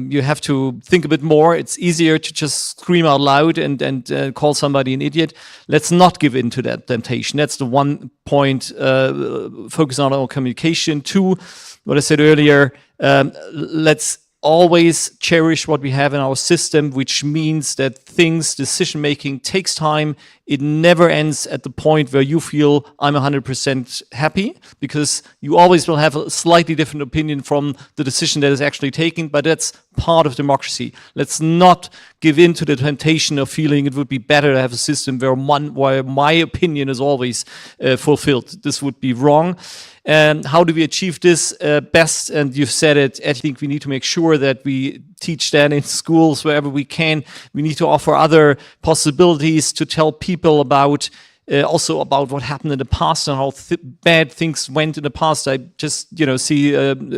you have to think a bit more. It's easier to just scream out loud and call somebody an idiot. Let's not give in to that temptation. That's the one point, focus on our communication. Two, what I said earlier, let's always cherish what we have in our system, which means that decision-making takes time. It never ends at the point where you feel I'm 100% happy, because you always will have a slightly different opinion from the decision that is actually taken, but that's part of democracy. Let's not give in to the temptation of feeling it would be better to have a system where my opinion is always fulfilled. This would be wrong. And how do we achieve this best? And you've said it, I think we need to make sure that we teach that in schools wherever we can. We need to offer other possibilities to tell people about also about what happened in the past and how bad things went in the past. I just, see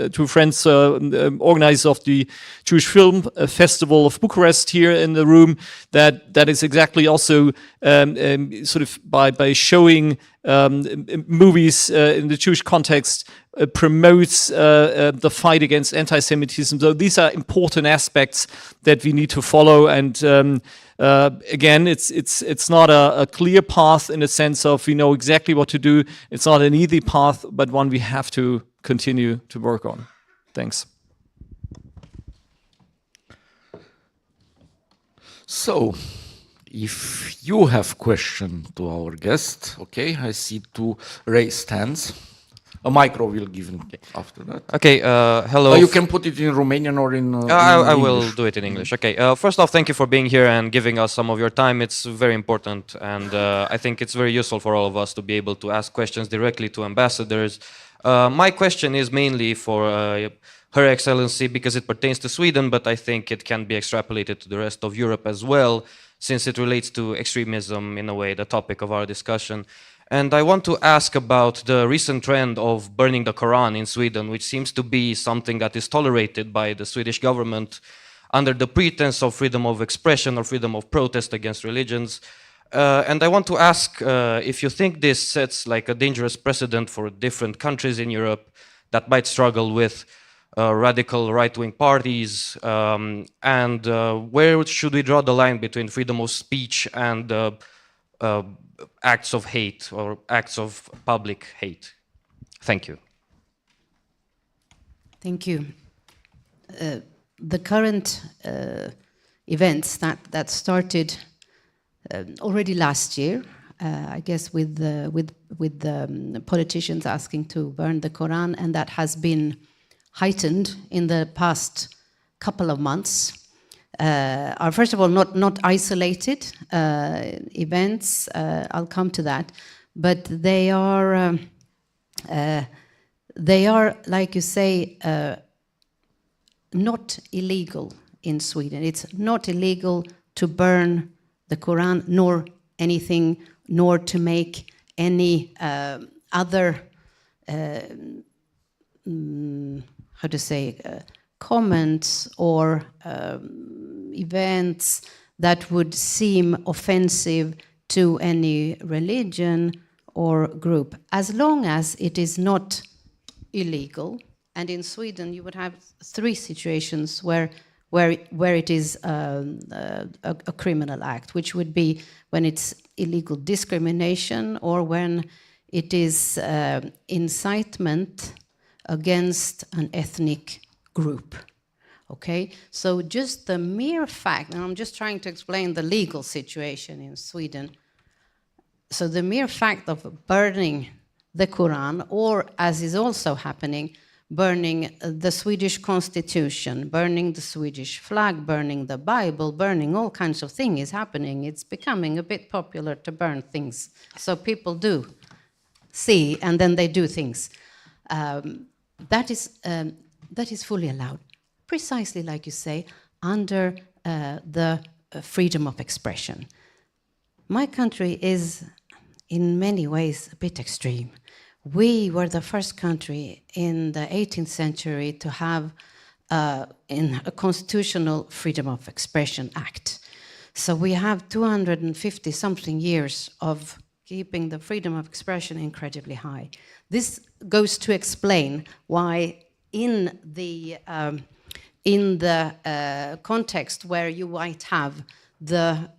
two friends, organizers of the Jewish Film Festival of Bucharest here in the room. That is exactly also sort of by showing movies in the Jewish context promotes the fight against anti-Semitism. So these are important aspects that we need to follow, and Again, it's not a clear path in the sense of we know exactly what to do. It's not an easy path, but one we have to continue to work on. Thanks. So, if you have question to our guest, okay, I see two raised hands. A micro will give him after that. Okay, hello. You can put it in Romanian or in I will English. do it in English. Okay, first off, thank you for being here and giving us some of your time. It's very important, and I think it's very useful for all of us to be able to ask questions directly to ambassadors. My question is mainly for Her Excellency because it pertains to Sweden, but I think it can be extrapolated to the rest of Europe as well, since it relates to extremism in a way, the topic of our discussion. And I want to ask about the recent trend of burning the Quran in Sweden, which seems to be something that is tolerated by the Swedish government under the pretense of freedom of expression or freedom of protest against religions. And I want to ask if you think this sets like a dangerous precedent for different countries in Europe that might struggle with radical right-wing parties, and where should we draw the line between freedom of speech and acts of hate or acts of public hate? Thank you. Thank you. The current events that started already last year, I guess, with the politicians asking to burn the Quran, and that has been heightened in the past couple of months, are first of all not isolated events. I'll come to that, but they are like you say, not illegal in Sweden. It's not illegal to burn the Quran nor anything, nor to make any other how to say comments or events that would seem offensive to any religion or group, as long as it is not illegal. And in Sweden, you would have three situations where it is a criminal act, which would be when it's illegal discrimination or when it is incitement against an ethnic group. Okay, so just the mere fact, and I'm just trying to explain the legal situation in Sweden. So the mere fact of burning the Quran, or as is also happening, burning the Swedish constitution, burning the Swedish flag, burning the Bible, burning all kinds of things is happening. It's becoming a bit popular to burn things. So people do see and then they do things. That is fully allowed, precisely like you say, under the freedom of expression. My country is in many ways a bit extreme. We were the first country in the 18th century to have in a constitutional freedom of expression act. So we have 250 something years of keeping the freedom of expression incredibly high. This goes to explain why in the context where you might have the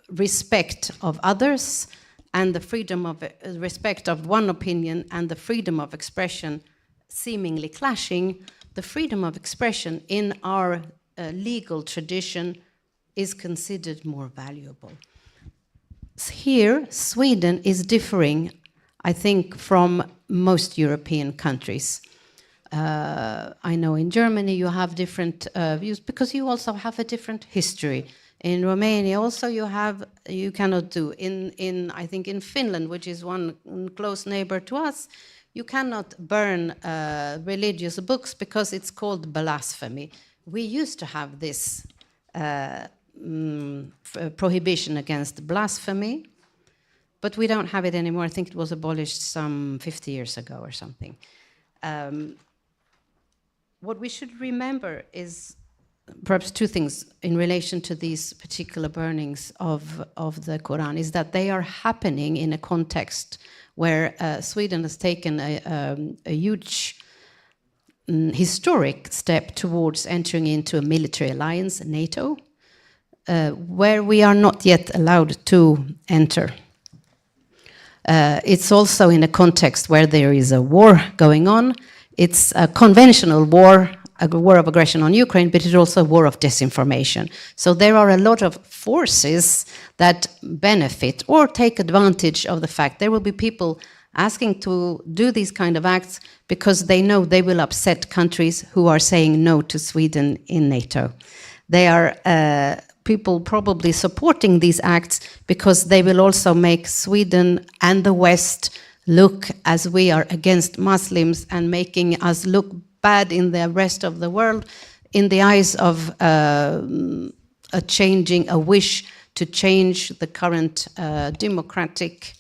respect of others and the freedom of respect of one opinion and the freedom of expression seemingly clashing, the freedom of expression in our legal tradition is considered more valuable. Here, Sweden is differing, I think, from most European countries. I know in Germany you have different views because you also have a different history. In Romania also you cannot do. I think in Finland, which is one close neighbor to us, you cannot burn religious books because it's called blasphemy. We used to have this prohibition against blasphemy, but we don't have it anymore. I think it was abolished some 50 years ago or something. What we should remember is perhaps two things in relation to these particular burnings of the Quran, is that they are happening in a context where Sweden has taken a huge historic step towards entering into a military alliance, NATO. where we are not yet allowed to enter. It's also in a context where there is a war going on. It's a conventional war, a war of aggression on Ukraine, but it's also a war of disinformation. So there are a lot of forces that benefit or take advantage of the fact there will be people asking to do these kind of acts because they know they will upset countries who are saying no to Sweden in NATO. They are people probably supporting these acts because they will also make Sweden and the West look as we are against Muslims and making us look bad in the rest of the world in the eyes of a wish to change the current democratic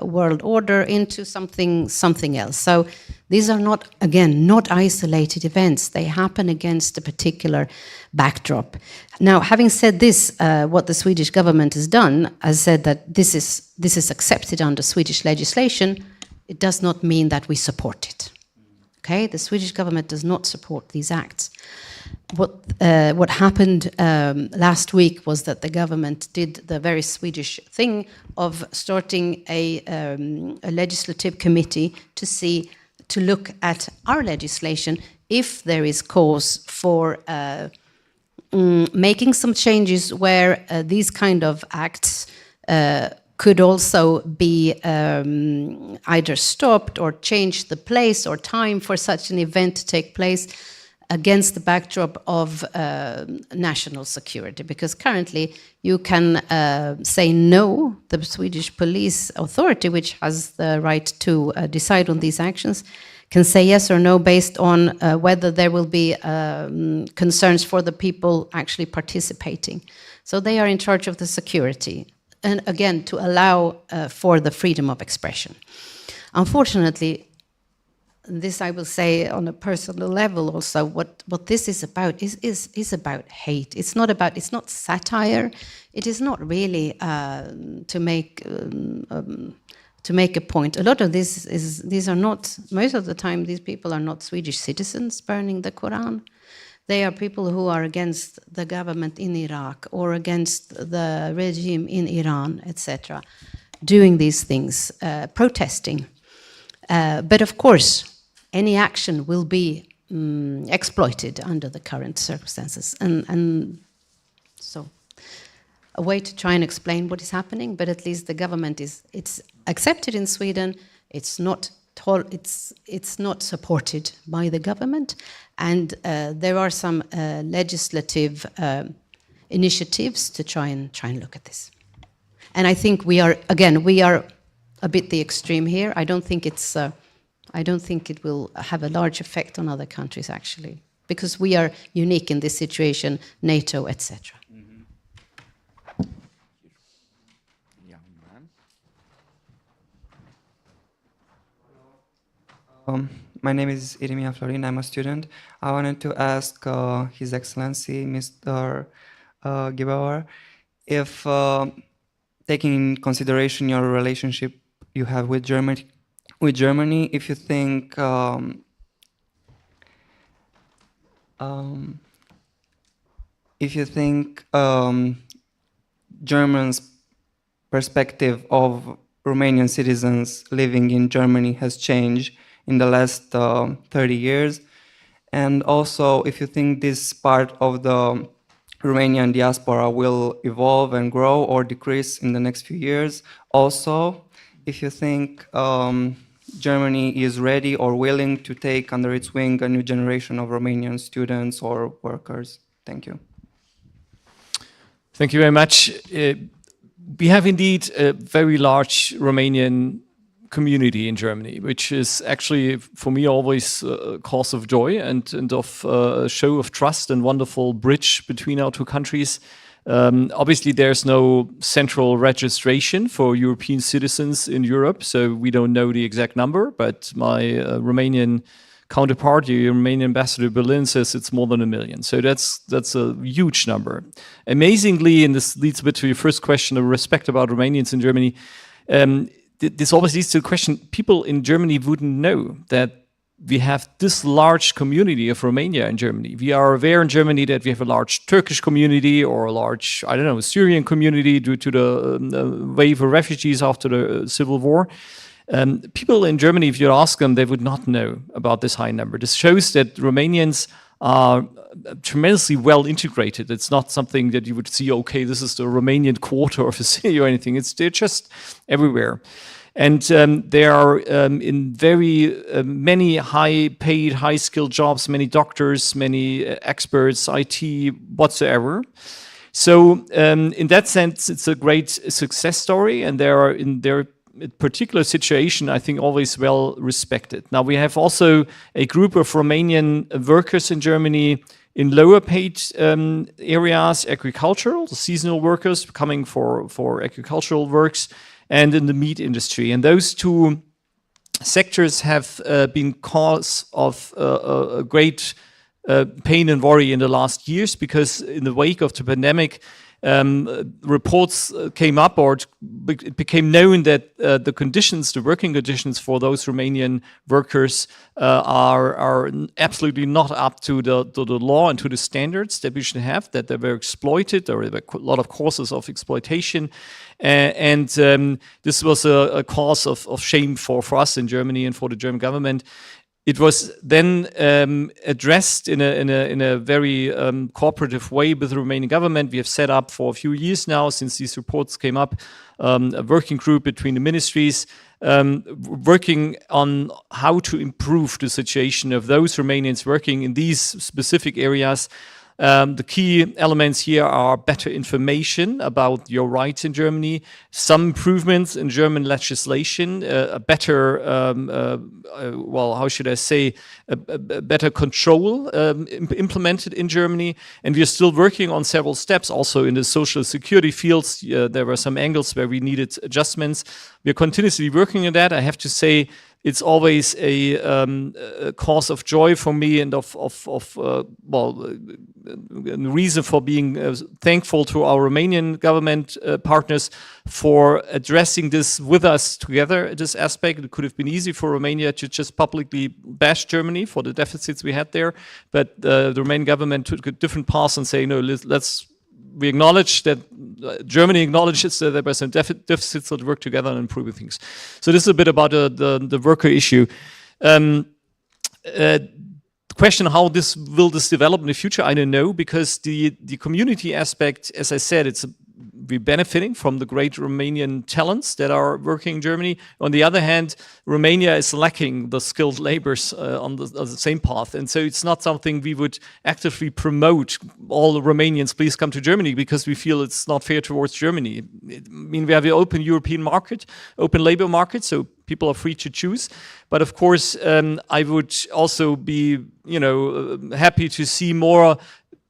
world order into something else. So these are not, again, not isolated events. They happen against a particular backdrop. Now, having said this, what the Swedish government has done, has said that this is accepted under Swedish legislation. It does not mean that we support it. Okay, the Swedish government does not support these acts. What happened last week was that the government did the very Swedish thing of starting a legislative committee to look at our legislation if there is cause for making some changes where these kind of acts could also be either stopped or change the place or time for such an event to take place against the backdrop of national security. Because currently you can say no, the Swedish police authority, which has the right to decide on these actions, can say yes or no based on whether there will be concerns for the people actually participating. So they are in charge of the security. And again, to allow for the freedom of expression. Unfortunately, this I will say on a personal level also, what this is about is about hate. It's not satire. It is not really to make a point. A lot of these are not, most of the time these people are not Swedish citizens burning the Quran. They are people who are against the government in Iraq or against the regime in Iran, etc., doing these things, protesting. But of course, any action will be exploited under the current circumstances. And so a way to try and explain what is happening, but at least the government it's accepted in Sweden, it's not supported by the government, and there are some legislative initiatives to try and look at this. And I think we are a bit the extreme here. I don't think it will have a large effect on other countries actually, because we are unique in this situation, NATO, etc. My name is Iremia Florin, I'm a student. I wanted to ask His Excellency, Mr. Gebauer, if taking in consideration your relationship you have with Germany, if you think Germans' perspective of Romanian citizens living in Germany has changed in the last 30 years, and also if you think this part of the Romanian diaspora will evolve and grow or decrease in the next few years. Also, if you think Germany is ready or willing to take under its wing a new generation of Romanian students or workers. Thank you. Thank you very much. We have indeed a very large Romanian community in Germany, which is actually, for me, always a cause of joy and of a show of trust and wonderful bridge between our two countries. Obviously, there's no central registration for European citizens in Europe, so we don't know the exact number, but my Romanian counterpart, the Romanian ambassador to Berlin, says it's more than 1 million. So that's a huge number. Amazingly, and this leads a bit to your first question of respect about Romanians in Germany, this always leads to the question, people in Germany wouldn't know that we have this large community of Romania in Germany. We are aware in Germany that we have a large Turkish community or a large, I don't know, Syrian community due to the wave of refugees after the civil war. People in Germany, if you ask them, they would not know about this high number. This shows that Romanians are tremendously well integrated. It's not something that you would see, okay, this is the Romanian quarter of a city or anything. They're just everywhere. And they are in very many high-paid, high-skilled jobs, many doctors, many experts, IT, whatsoever. So in that sense, it's a great success story, and they are in their particular situation, I think, always well respected. Now, we have also a group of Romanian workers in Germany in lower paid areas, agricultural, seasonal workers coming for agricultural works, and in the meat industry. And those two sectors have been cause of a great pain and worry in the last years, because in the wake of the pandemic, reports came up, or it became known that the conditions, the working conditions for those Romanian workers are absolutely not up to the law and to the standards that we should have, that they were exploited, or there were a lot of causes of exploitation. And this was a cause of shame for us in Germany and for the German government. It was then addressed in a very cooperative way with the Romanian government. We have set up for a few years now, since these reports came up, a working group between the ministries, working on how to improve the situation of those Romanians working in these specific areas. The key elements here are better information about your rights in Germany, some improvements in German legislation, a better, well, how should I say, a better control implemented in Germany. And we are still working on several steps also in the social security fields. There were some angles where we needed adjustments. We are continuously working on that. I have to say, it's always a cause of joy for me, and a reason for being thankful to our Romanian government partners for addressing this with us together, this aspect. It could have been easy for Romania to just publicly bash Germany for the deficits we had there, but the Romanian government took a different path and say, no, we acknowledge that Germany acknowledges that there were some deficits, that work together on improving things. So this is a bit about the worker issue. The question how will this develop in the future, I don't know, because the community aspect, as I said, we're benefiting from the great Romanian talents that are working in Germany. On the other hand, Romania is lacking the skilled laborers on the same path. And so it's not something we would actively promote, all the Romanians, please come to Germany, because we feel it's not fair towards Germany. I mean, we have an open European market, open labor market, so people are free to choose. But of course, I would also be, happy to see more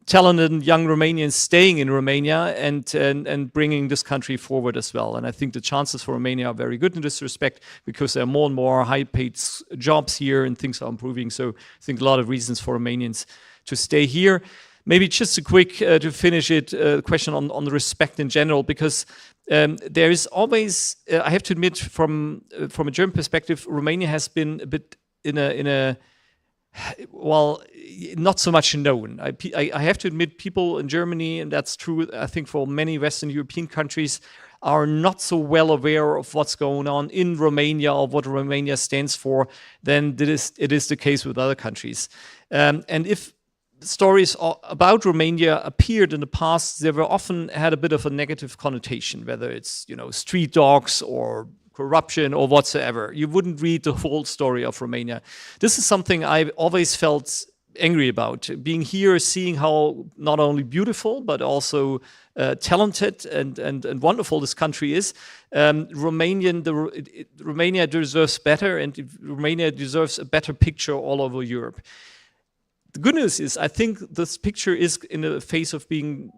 talented young Romanians staying in Romania and bringing this country forward as well. And I think the chances for Romania are very good in this respect, because there are more and more high-paid jobs here and things are improving. So I think a lot of reasons for Romanians to stay here. Maybe just a quick, to finish it, question on the respect in general, because there is always, I have to admit, from a German perspective, Romania has been a bit in a well, not so much known. I have to admit, people in Germany, and that's true, I think, for many Western European countries, are not so well aware of what's going on in Romania or what Romania stands for than it is the case with other countries. And if stories about Romania appeared in the past, they were often had a bit of a negative connotation, whether it's, street dogs or corruption or whatsoever. You wouldn't read the whole story of Romania. This is something I've always felt angry about. Being here, seeing how not only beautiful, but also talented and wonderful this country is. Romania deserves better, and Romania deserves a better picture all over Europe. The good news is, I think this picture is in a phase of being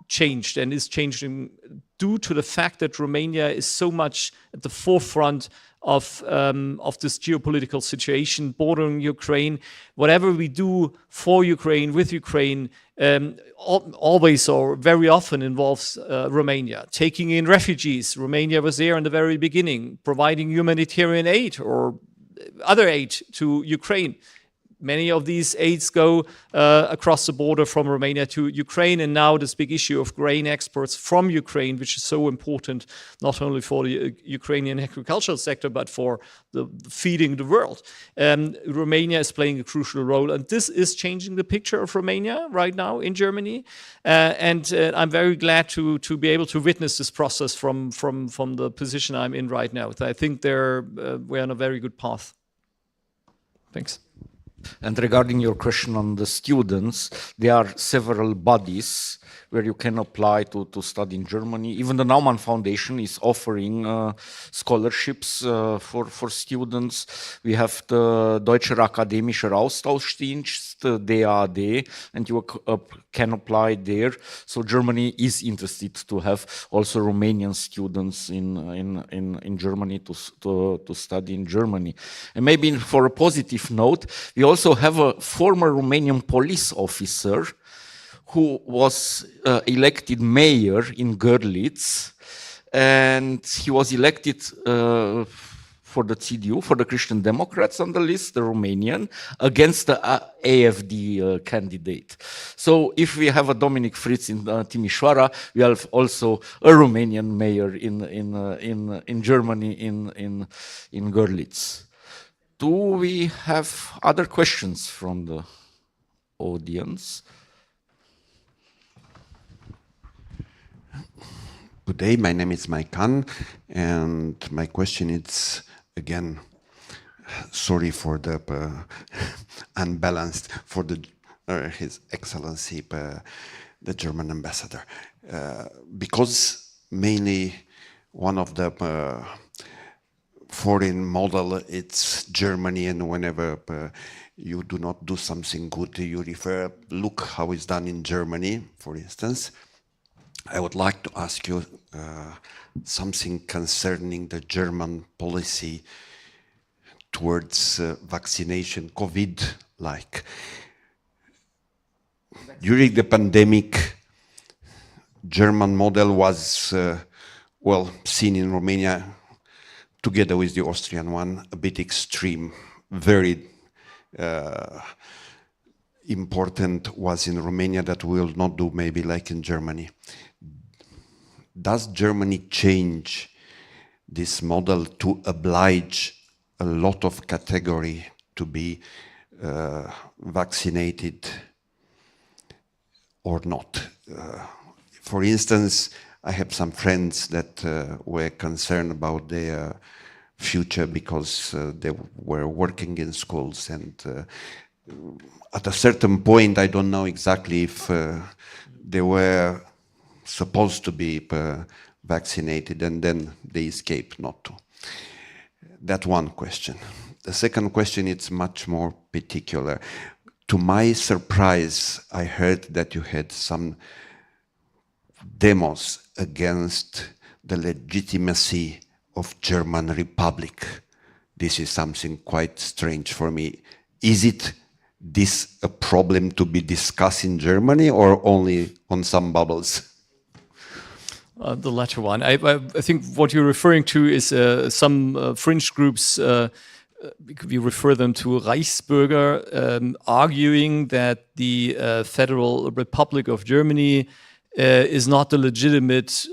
changed, and is changing due to the fact that Romania is so much at the forefront of this geopolitical situation bordering Ukraine. Whatever we do for Ukraine, with Ukraine, always or very often involves Romania. Taking in refugees, Romania was there in the very beginning, providing humanitarian aid or other aid to Ukraine. Many of these aids go across the border from Romania to Ukraine, and now this big issue of grain exports from Ukraine, which is so important not only for the Ukrainian agricultural sector, but for feeding the world. Romania is playing a crucial role, and this is changing the picture of Romania right now in Germany. And I'm very glad to be able to witness this process from the position I'm in right now. I think we're on a very good path. Thanks. And regarding your question on the students, there are several bodies where you can apply to study in Germany. Even the Naumann Foundation is offering scholarships for students. We have the Deutscher Akademischer Austauschdienst, DAAD, and you can apply there. So Germany is interested to have also Romanian students in Germany to study in Germany. And maybe for a positive note, we also have a former Romanian police officer who was elected mayor in Görlitz, and he was elected for the CDU, for the Christian Democrats on the list, the Romanian, against the AFD candidate. So if we have a Dominic Fritz in Timișoara, we have also a Romanian mayor in Germany, in Görlitz. Do we have other questions from the audience? Good day, my name is Maikan, and my question is, again, sorry for the unbalanced, for His Excellency, the German ambassador, because mainly one of the foreign model, it's Germany, and whenever you do not do something good, you refer, look how it's done in Germany, for instance. I would like to ask you something concerning the German policy towards vaccination, COVID-like. During the pandemic, German model was, well, seen in Romania, together with the Austrian one, a bit extreme. Very important was in Romania that we will not do maybe like in Germany. Does Germany change this model to oblige a lot of category to be vaccinated or not? For instance, I have some friends that were concerned about their future because they were working in schools, and at a certain point, I don't know exactly if they were supposed to be vaccinated, and then they escaped not to. That one question. The second question, it's much more particular. To my surprise, I heard that you had some demos against the legitimacy of German Republic. This is something quite strange for me. Is it this a problem to be discussed in Germany or only on some bubbles? The latter one. I think what you're referring to is some fringe groups, we refer them to Reichsbürger, arguing that the Federal Republic of Germany is not the legitimate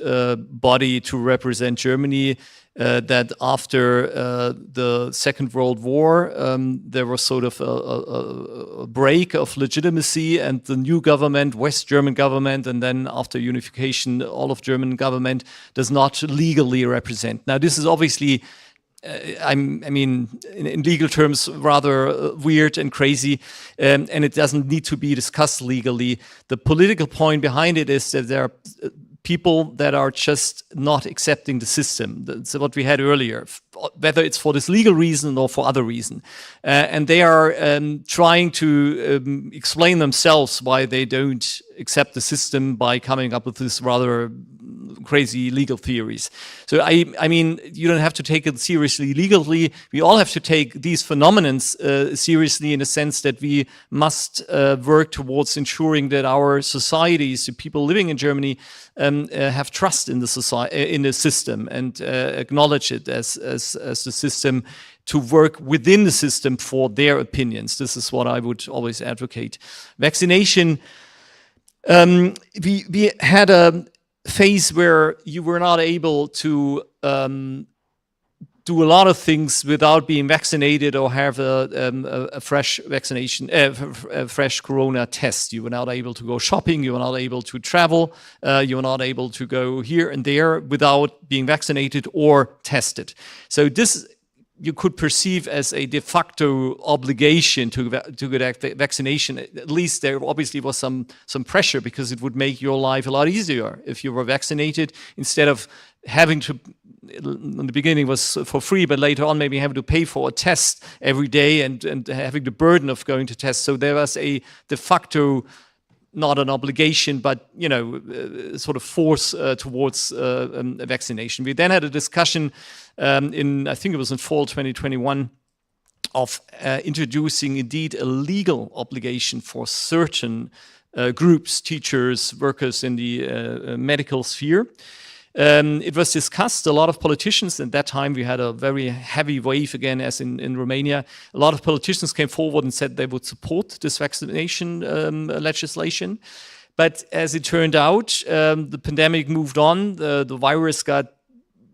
body to represent Germany, that after the Second World War, there was sort of a break of legitimacy, and the new government, West German government, and then after unification, all of German government does not legally represent. Now, this is obviously, I mean, in legal terms, rather weird and crazy, and it doesn't need to be discussed legally. The political point behind it is that there are people that are just not accepting the system. That's what we had earlier, whether it's for this legal reason or for other reason. And they are trying to explain themselves why they don't accept the system by coming up with this rather crazy legal theories. So I mean, you don't have to take it seriously legally. We all have to take these phenomena seriously, in the sense that we must work towards ensuring that our societies, the people living in Germany, have trust in the society, in the system, and acknowledge it as the system to work within the system for their opinions. This is what I would always advocate. Vaccination, we had a phase where you were not able to do a lot of things without being vaccinated or have a fresh vaccination, a fresh corona test. You were not able to go shopping, you were not able to travel, you were not able to go here and there without being vaccinated or tested. So this you could perceive as a de facto obligation to get vaccination. At least there obviously was some pressure, because it would make your life a lot easier if you were vaccinated, instead of having to, in the beginning was for free, but later on maybe having to pay for a test every day and having the burden of going to test. So there was a de facto, not an obligation, but sort of force towards vaccination. We then had a discussion I think it was in fall 2021, of introducing indeed a legal obligation for certain groups, teachers, workers in the medical sphere. It was discussed. A lot of politicians, at that time we had a very heavy wave again, as in Romania. A lot of politicians came forward and said they would support this vaccination legislation. But as it turned out, the pandemic moved on. The virus got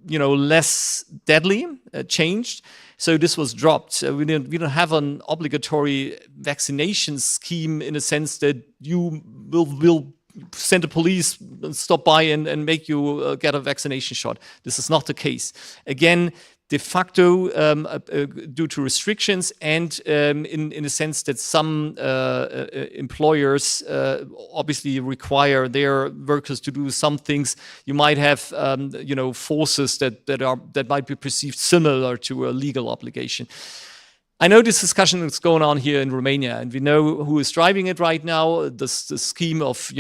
less deadly, changed. So this was dropped. We don't have an obligatory vaccination scheme, in a sense that you will send the police and stop by and make you get a vaccination shot. This is not the case. Again, de facto, due to restrictions, and in the sense that some employers obviously require their workers to do some things. You might have forces that might be perceived similar to a legal obligation. I know this discussion is going on here in Romania, and we know who is driving it right now. The scheme of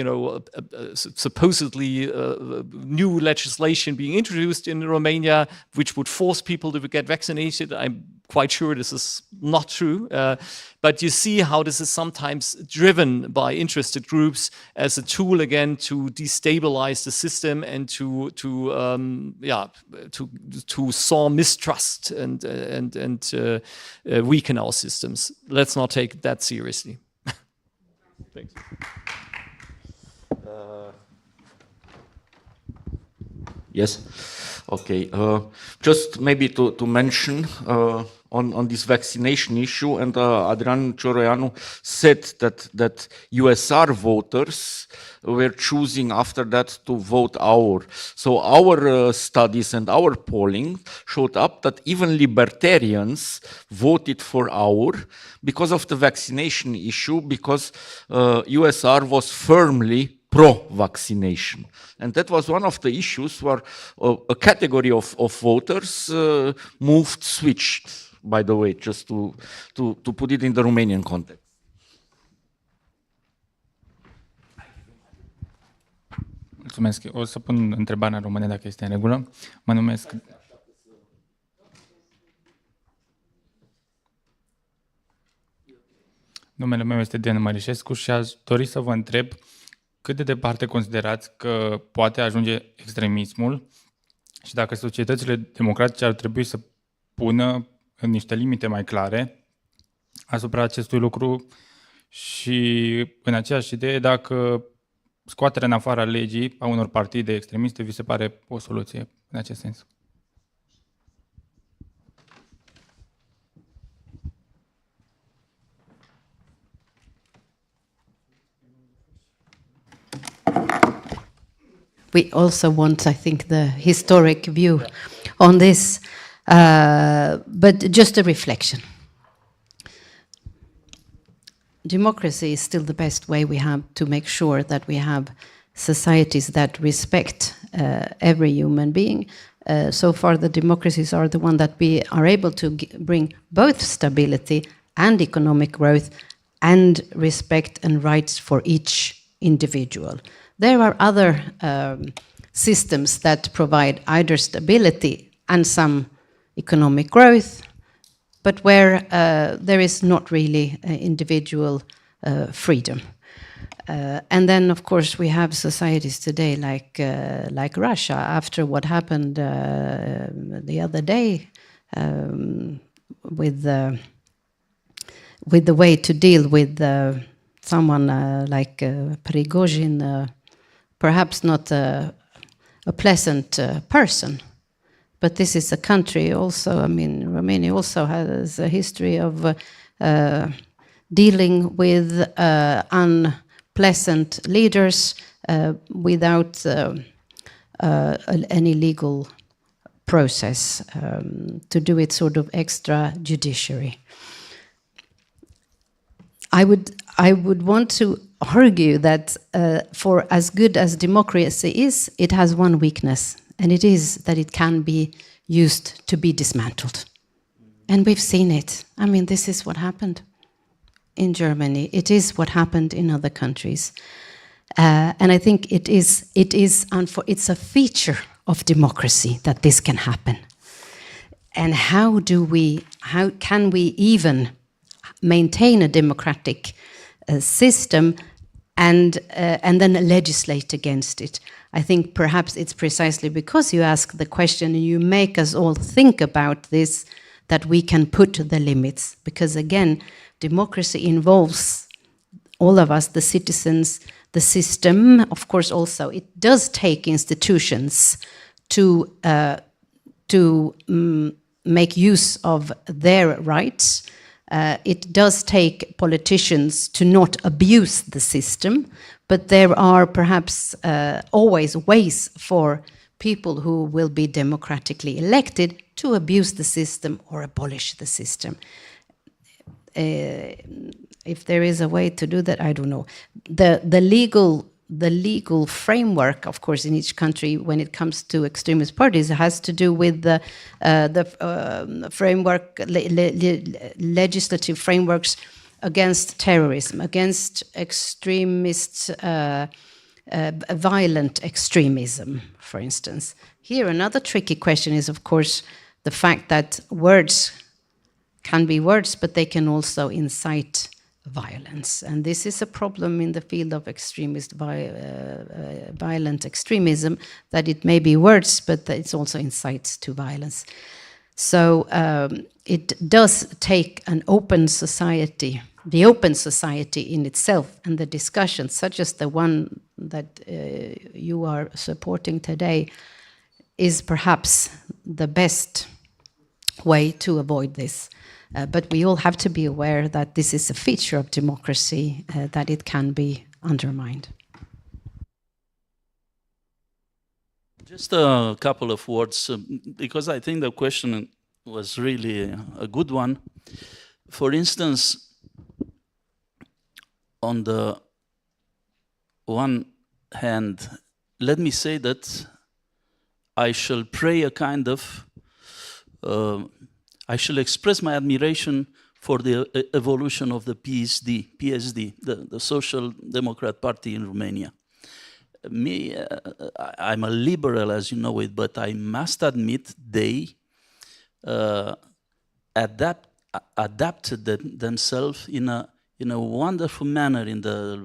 supposedly new legislation being introduced in Romania, which would force people to get vaccinated. I'm quite sure this is not true, but you see how this is sometimes driven by interested groups as a tool again to destabilize the system and to sow mistrust and weaken our systems. Let's not take that seriously. Thanks. Yes. Okay. Just maybe to mention on this vaccination issue, and Adrian Cioroianu said that USR voters were choosing after that to vote our. So our studies and our polling showed up that even libertarians voted for our because of the vaccination issue, because USR was firmly pro-vaccination. And that was one of the issues where a category of voters switched, by the way, just to put it in the Romanian context. Mulțumesc. O să pun întrebarea în română, dacă este în regulă. Mă numesc... Numele meu este Dean Mărișescu și aș dori să vă întreb cât de departe considerați că poate ajunge extremismul și dacă societățile democratice ar trebui să pună niște limite mai clare asupra acestui lucru, și în aceeași idee dacă scoaterea în afara legii a unor partide extremiste vi se pare o soluție în acest sens. We also want, I think, the historic view on this, but just a reflection. Democracy is still the best way we have to make sure that we have societies that respect every human being. So far, the democracies are the one that we are able to bring both stability and economic growth and respect and rights for each individual. There are other systems that provide either stability and some economic growth, but where there is not really individual freedom. And then, of course, we have societies today like Russia. After what happened the other day, the way to deal with someone like Prigozhin, perhaps not a pleasant person. But this is a country also, I mean, Romania also has a history of dealing with unpleasant leaders without any legal process, to do it sort of extrajudiciary. I would want to argue that for as good as democracy is, it has one weakness, and it is that it can be used to be dismantled. And we've seen it. I mean, this is what happened in Germany. It is what happened in other countries. And I think it's a feature of democracy that this can happen. And how can we even maintain a democratic system and then legislate against it? I think perhaps it's precisely because you ask the question and you make us all think about this that we can put the limits. Because again, democracy involves all of us, the citizens, the system. Of course, also it does take institutions to make use of their rights. It does take politicians to not abuse the system, but there are perhaps always ways for people who will be democratically elected to abuse the system or abolish the system. If there is a way to do that, I don't know. The legal framework, of course, in each country when it comes to extremist parties has to do with the framework, legislative frameworks against terrorism, against extremist, violent extremism, for instance. Here, another tricky question is, of course, the fact that words can be words, but they can also incite violence. And this is a problem in the field of extremist violent extremism, that it may be words, but that it also incites to violence. So it does take an open society, the open society in itself, and the discussions, such as the one that you are supporting today, is perhaps the best way to avoid this. But we all have to be aware that this is a feature of democracy, that it can be undermined. Just a couple of words, because I think the question was really a good one. For instance, on the one hand, let me say that I shall pray a kind of I shall express my admiration for the evolution of the PSD, the Social Democrat Party in Romania. Me, I'm a liberal, as you know it, but I must admit they adapted themselves in a wonderful manner in the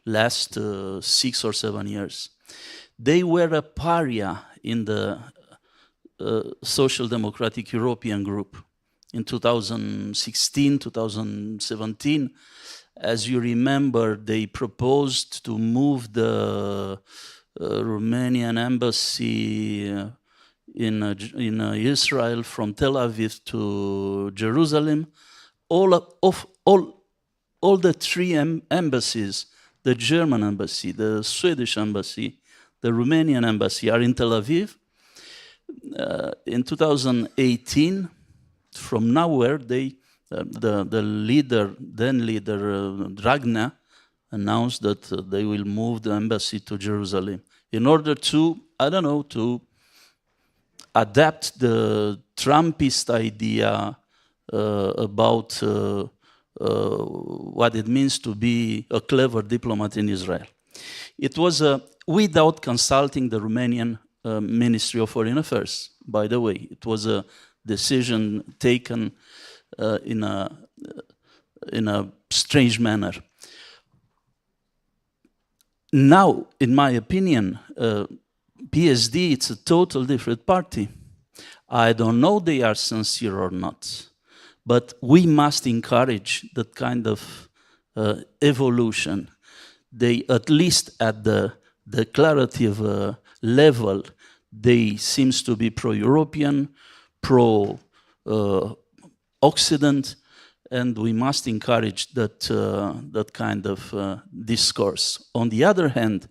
last 6 or 7 years. They were a pariah in the Social Democratic European group in 2016, 2017. As you remember, they proposed to move the Romanian embassy in Israel from Tel Aviv to Jerusalem. All the three embassies, the German embassy, the Swedish embassy, the Romanian embassy, are in Tel Aviv. In 2018, from nowhere, the then leader Dragnea announced that they will move the embassy to Jerusalem in order to, I don't know, to adapt the Trumpist idea about what it means to be a clever diplomat in Israel. It was without consulting the Romanian Ministry of Foreign Affairs, by the way. It was a decision taken in a strange manner. Now, in my opinion, PSD, it's a total different party. I don't know they are sincere or not, but we must encourage that kind of evolution. They, at least at the declarative level, they seems to be pro-European, pro-Occident, and we must encourage that kind of discourse. On the other hand,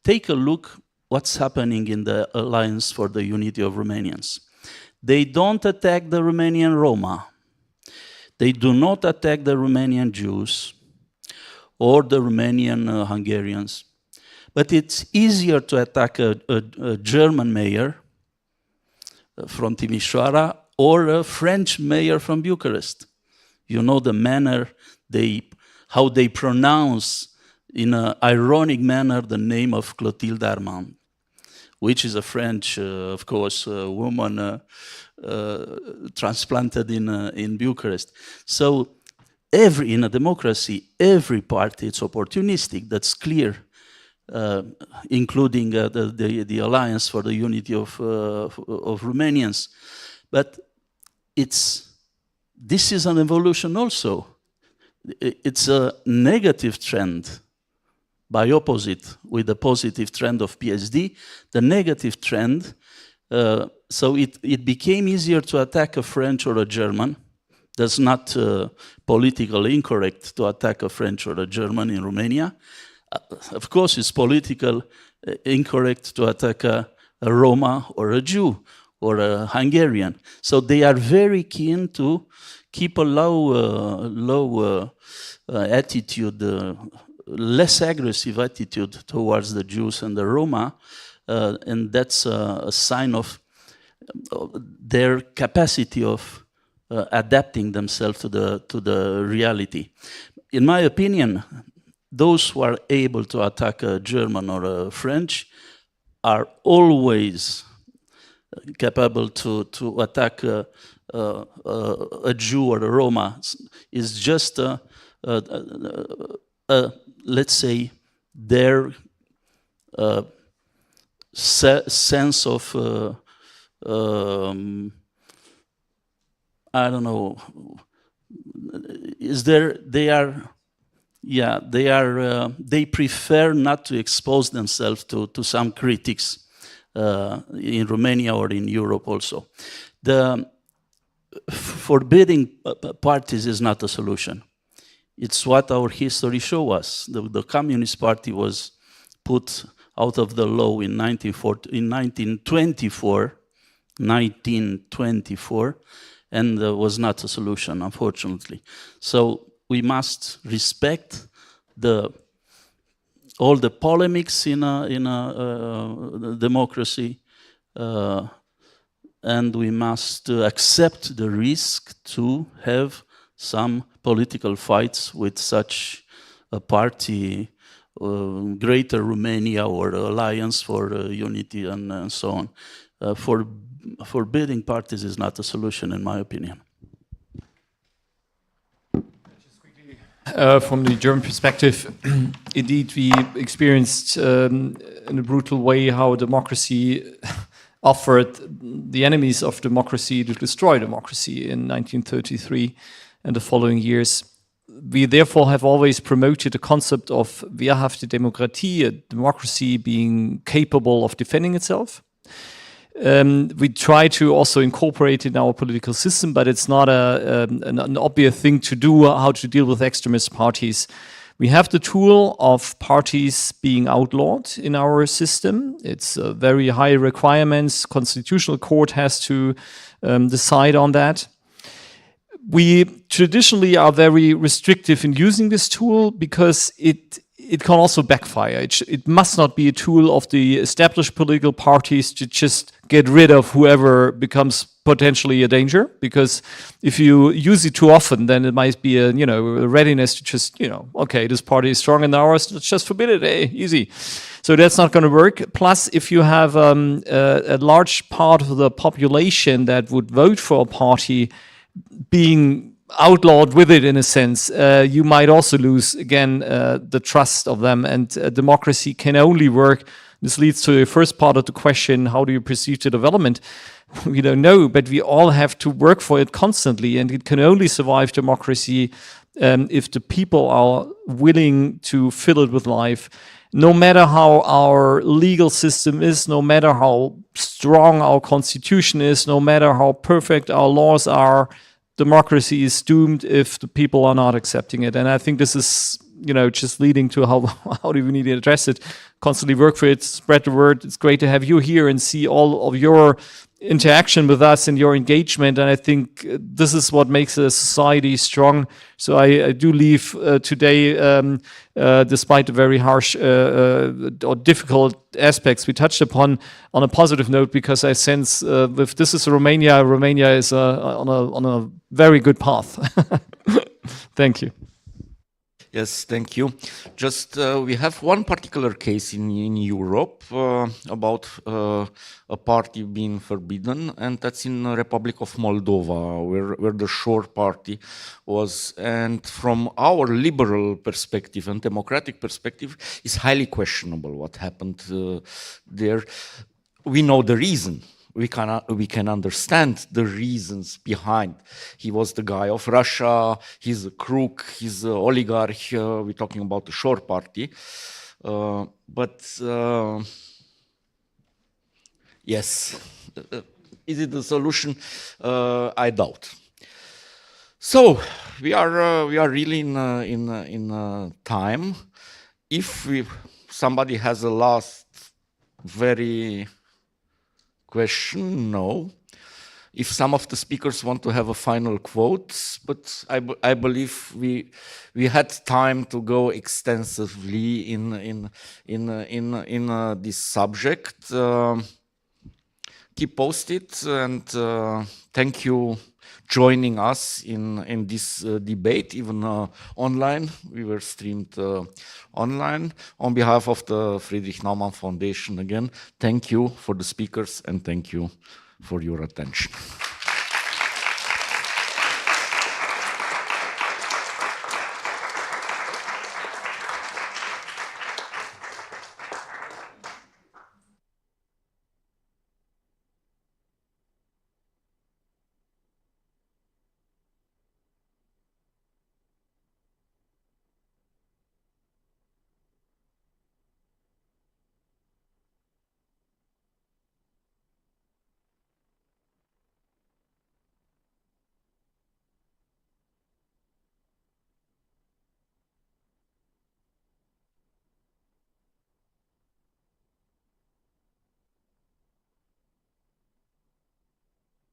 take a look what's happening in the Alliance for the Unity of Romanians. They don't attack the Romanian Roma. They do not attack the Romanian Jews or the Romanian Hungarians. But it's easier to attack a German mayor from Timișoara or a French mayor from Bucharest. You know the manner, how they pronounce in an ironic manner the name of Clotilde Armand, which is a French, of course, woman transplanted in Bucharest. So in a democracy, every party is opportunistic, that's clear, including the Alliance for the Unity of Romanians. But this is an evolution also. It's a negative trend. By opposite, with the positive trend of PSD, the negative trend, so it became easier to attack a French or a German. That's not politically incorrect to attack a French or a German in Romania. Of course, it's politically incorrect to attack a Roma or a Jew or a Hungarian. So they are very keen to keep a low attitude, less aggressive attitude towards the Jews and the Roma, and that's a sign of their capacity of adapting themselves to the reality. In my opinion, those who are able to attack a German or a French are always capable to attack a Jew or a Roma. It's just let's say, their sense of, I don't know, they prefer not to expose themselves to some critics in Romania or in Europe also. The forbidding parties is not a solution. It's what our history shows us. The Communist Party was put out of the law in 1924, and was not a solution, unfortunately. So we must respect all the polemics in a democracy, and we must accept the risk to have some political fights with such a party, Greater Romania or Alliance for Unity and so on. Forbidding parties is not a solution, in my opinion. From the German perspective, indeed, we experienced in a brutal way how democracy offered the enemies of democracy to destroy democracy in 1933 and the following years. We therefore have always promoted the concept of wehrhafte Demokratie, a democracy being capable of defending itself. We try to also incorporate it in our political system, but it's not an obvious thing to do, how to deal with extremist parties. We have the tool of parties being outlawed in our system. It's very high requirements. Constitutional Court has to decide on that. We traditionally are very restrictive in using this tool because it can also backfire. It must not be a tool of the established political parties to just get rid of whoever becomes potentially a danger, because if you use it too often, then it might be a readiness to just, okay, this party is stronger than ours, let's just forbid it, hey, easy. So that's not going to work. Plus, if you have a large part of the population that would vote for a party being outlawed with it, in a sense, you might also lose, again, the trust of them. And democracy can only work This leads to the first part of the question, how do you perceive the development? We don't know, but we all have to work for it constantly, and it can only survive democracy if the people are willing to fill it with life. No matter how our legal system is, no matter how strong our constitution is, no matter how perfect our laws are, democracy is doomed if the people are not accepting it. And I think this is, just leading to how do we need to address it? Constantly work for it, spread the word. It's great to have you here and see all of your interaction with us and your engagement, and I think this is what makes a society strong. So I do leave today, despite the very harsh or difficult aspects we touched upon, on a positive note, because I sense if this is Romania, Romania is on a very good path. Thank you. Yes, thank you. Just we have one particular case in Europe about a party being forbidden, and that's in the Republic of Moldova, where the Shore party was. And from our liberal perspective and democratic perspective, it's highly questionable what happened there. We know the reason. We can understand the reasons behind. He was the guy of Russia, he's a crook, he's an oligarch, we're talking about the Shore party. Yes, is it the solution? I doubt. So we are really in time. If somebody has a last very question, no. If some of the speakers want to have a final quote, but I believe we had time to go extensively in this subject. Keep posted, and thank you joining us in this debate, even online. We were streamed online. On behalf of the Friedrich Naumann Foundation, again, thank you for the speakers and thank you for your attention.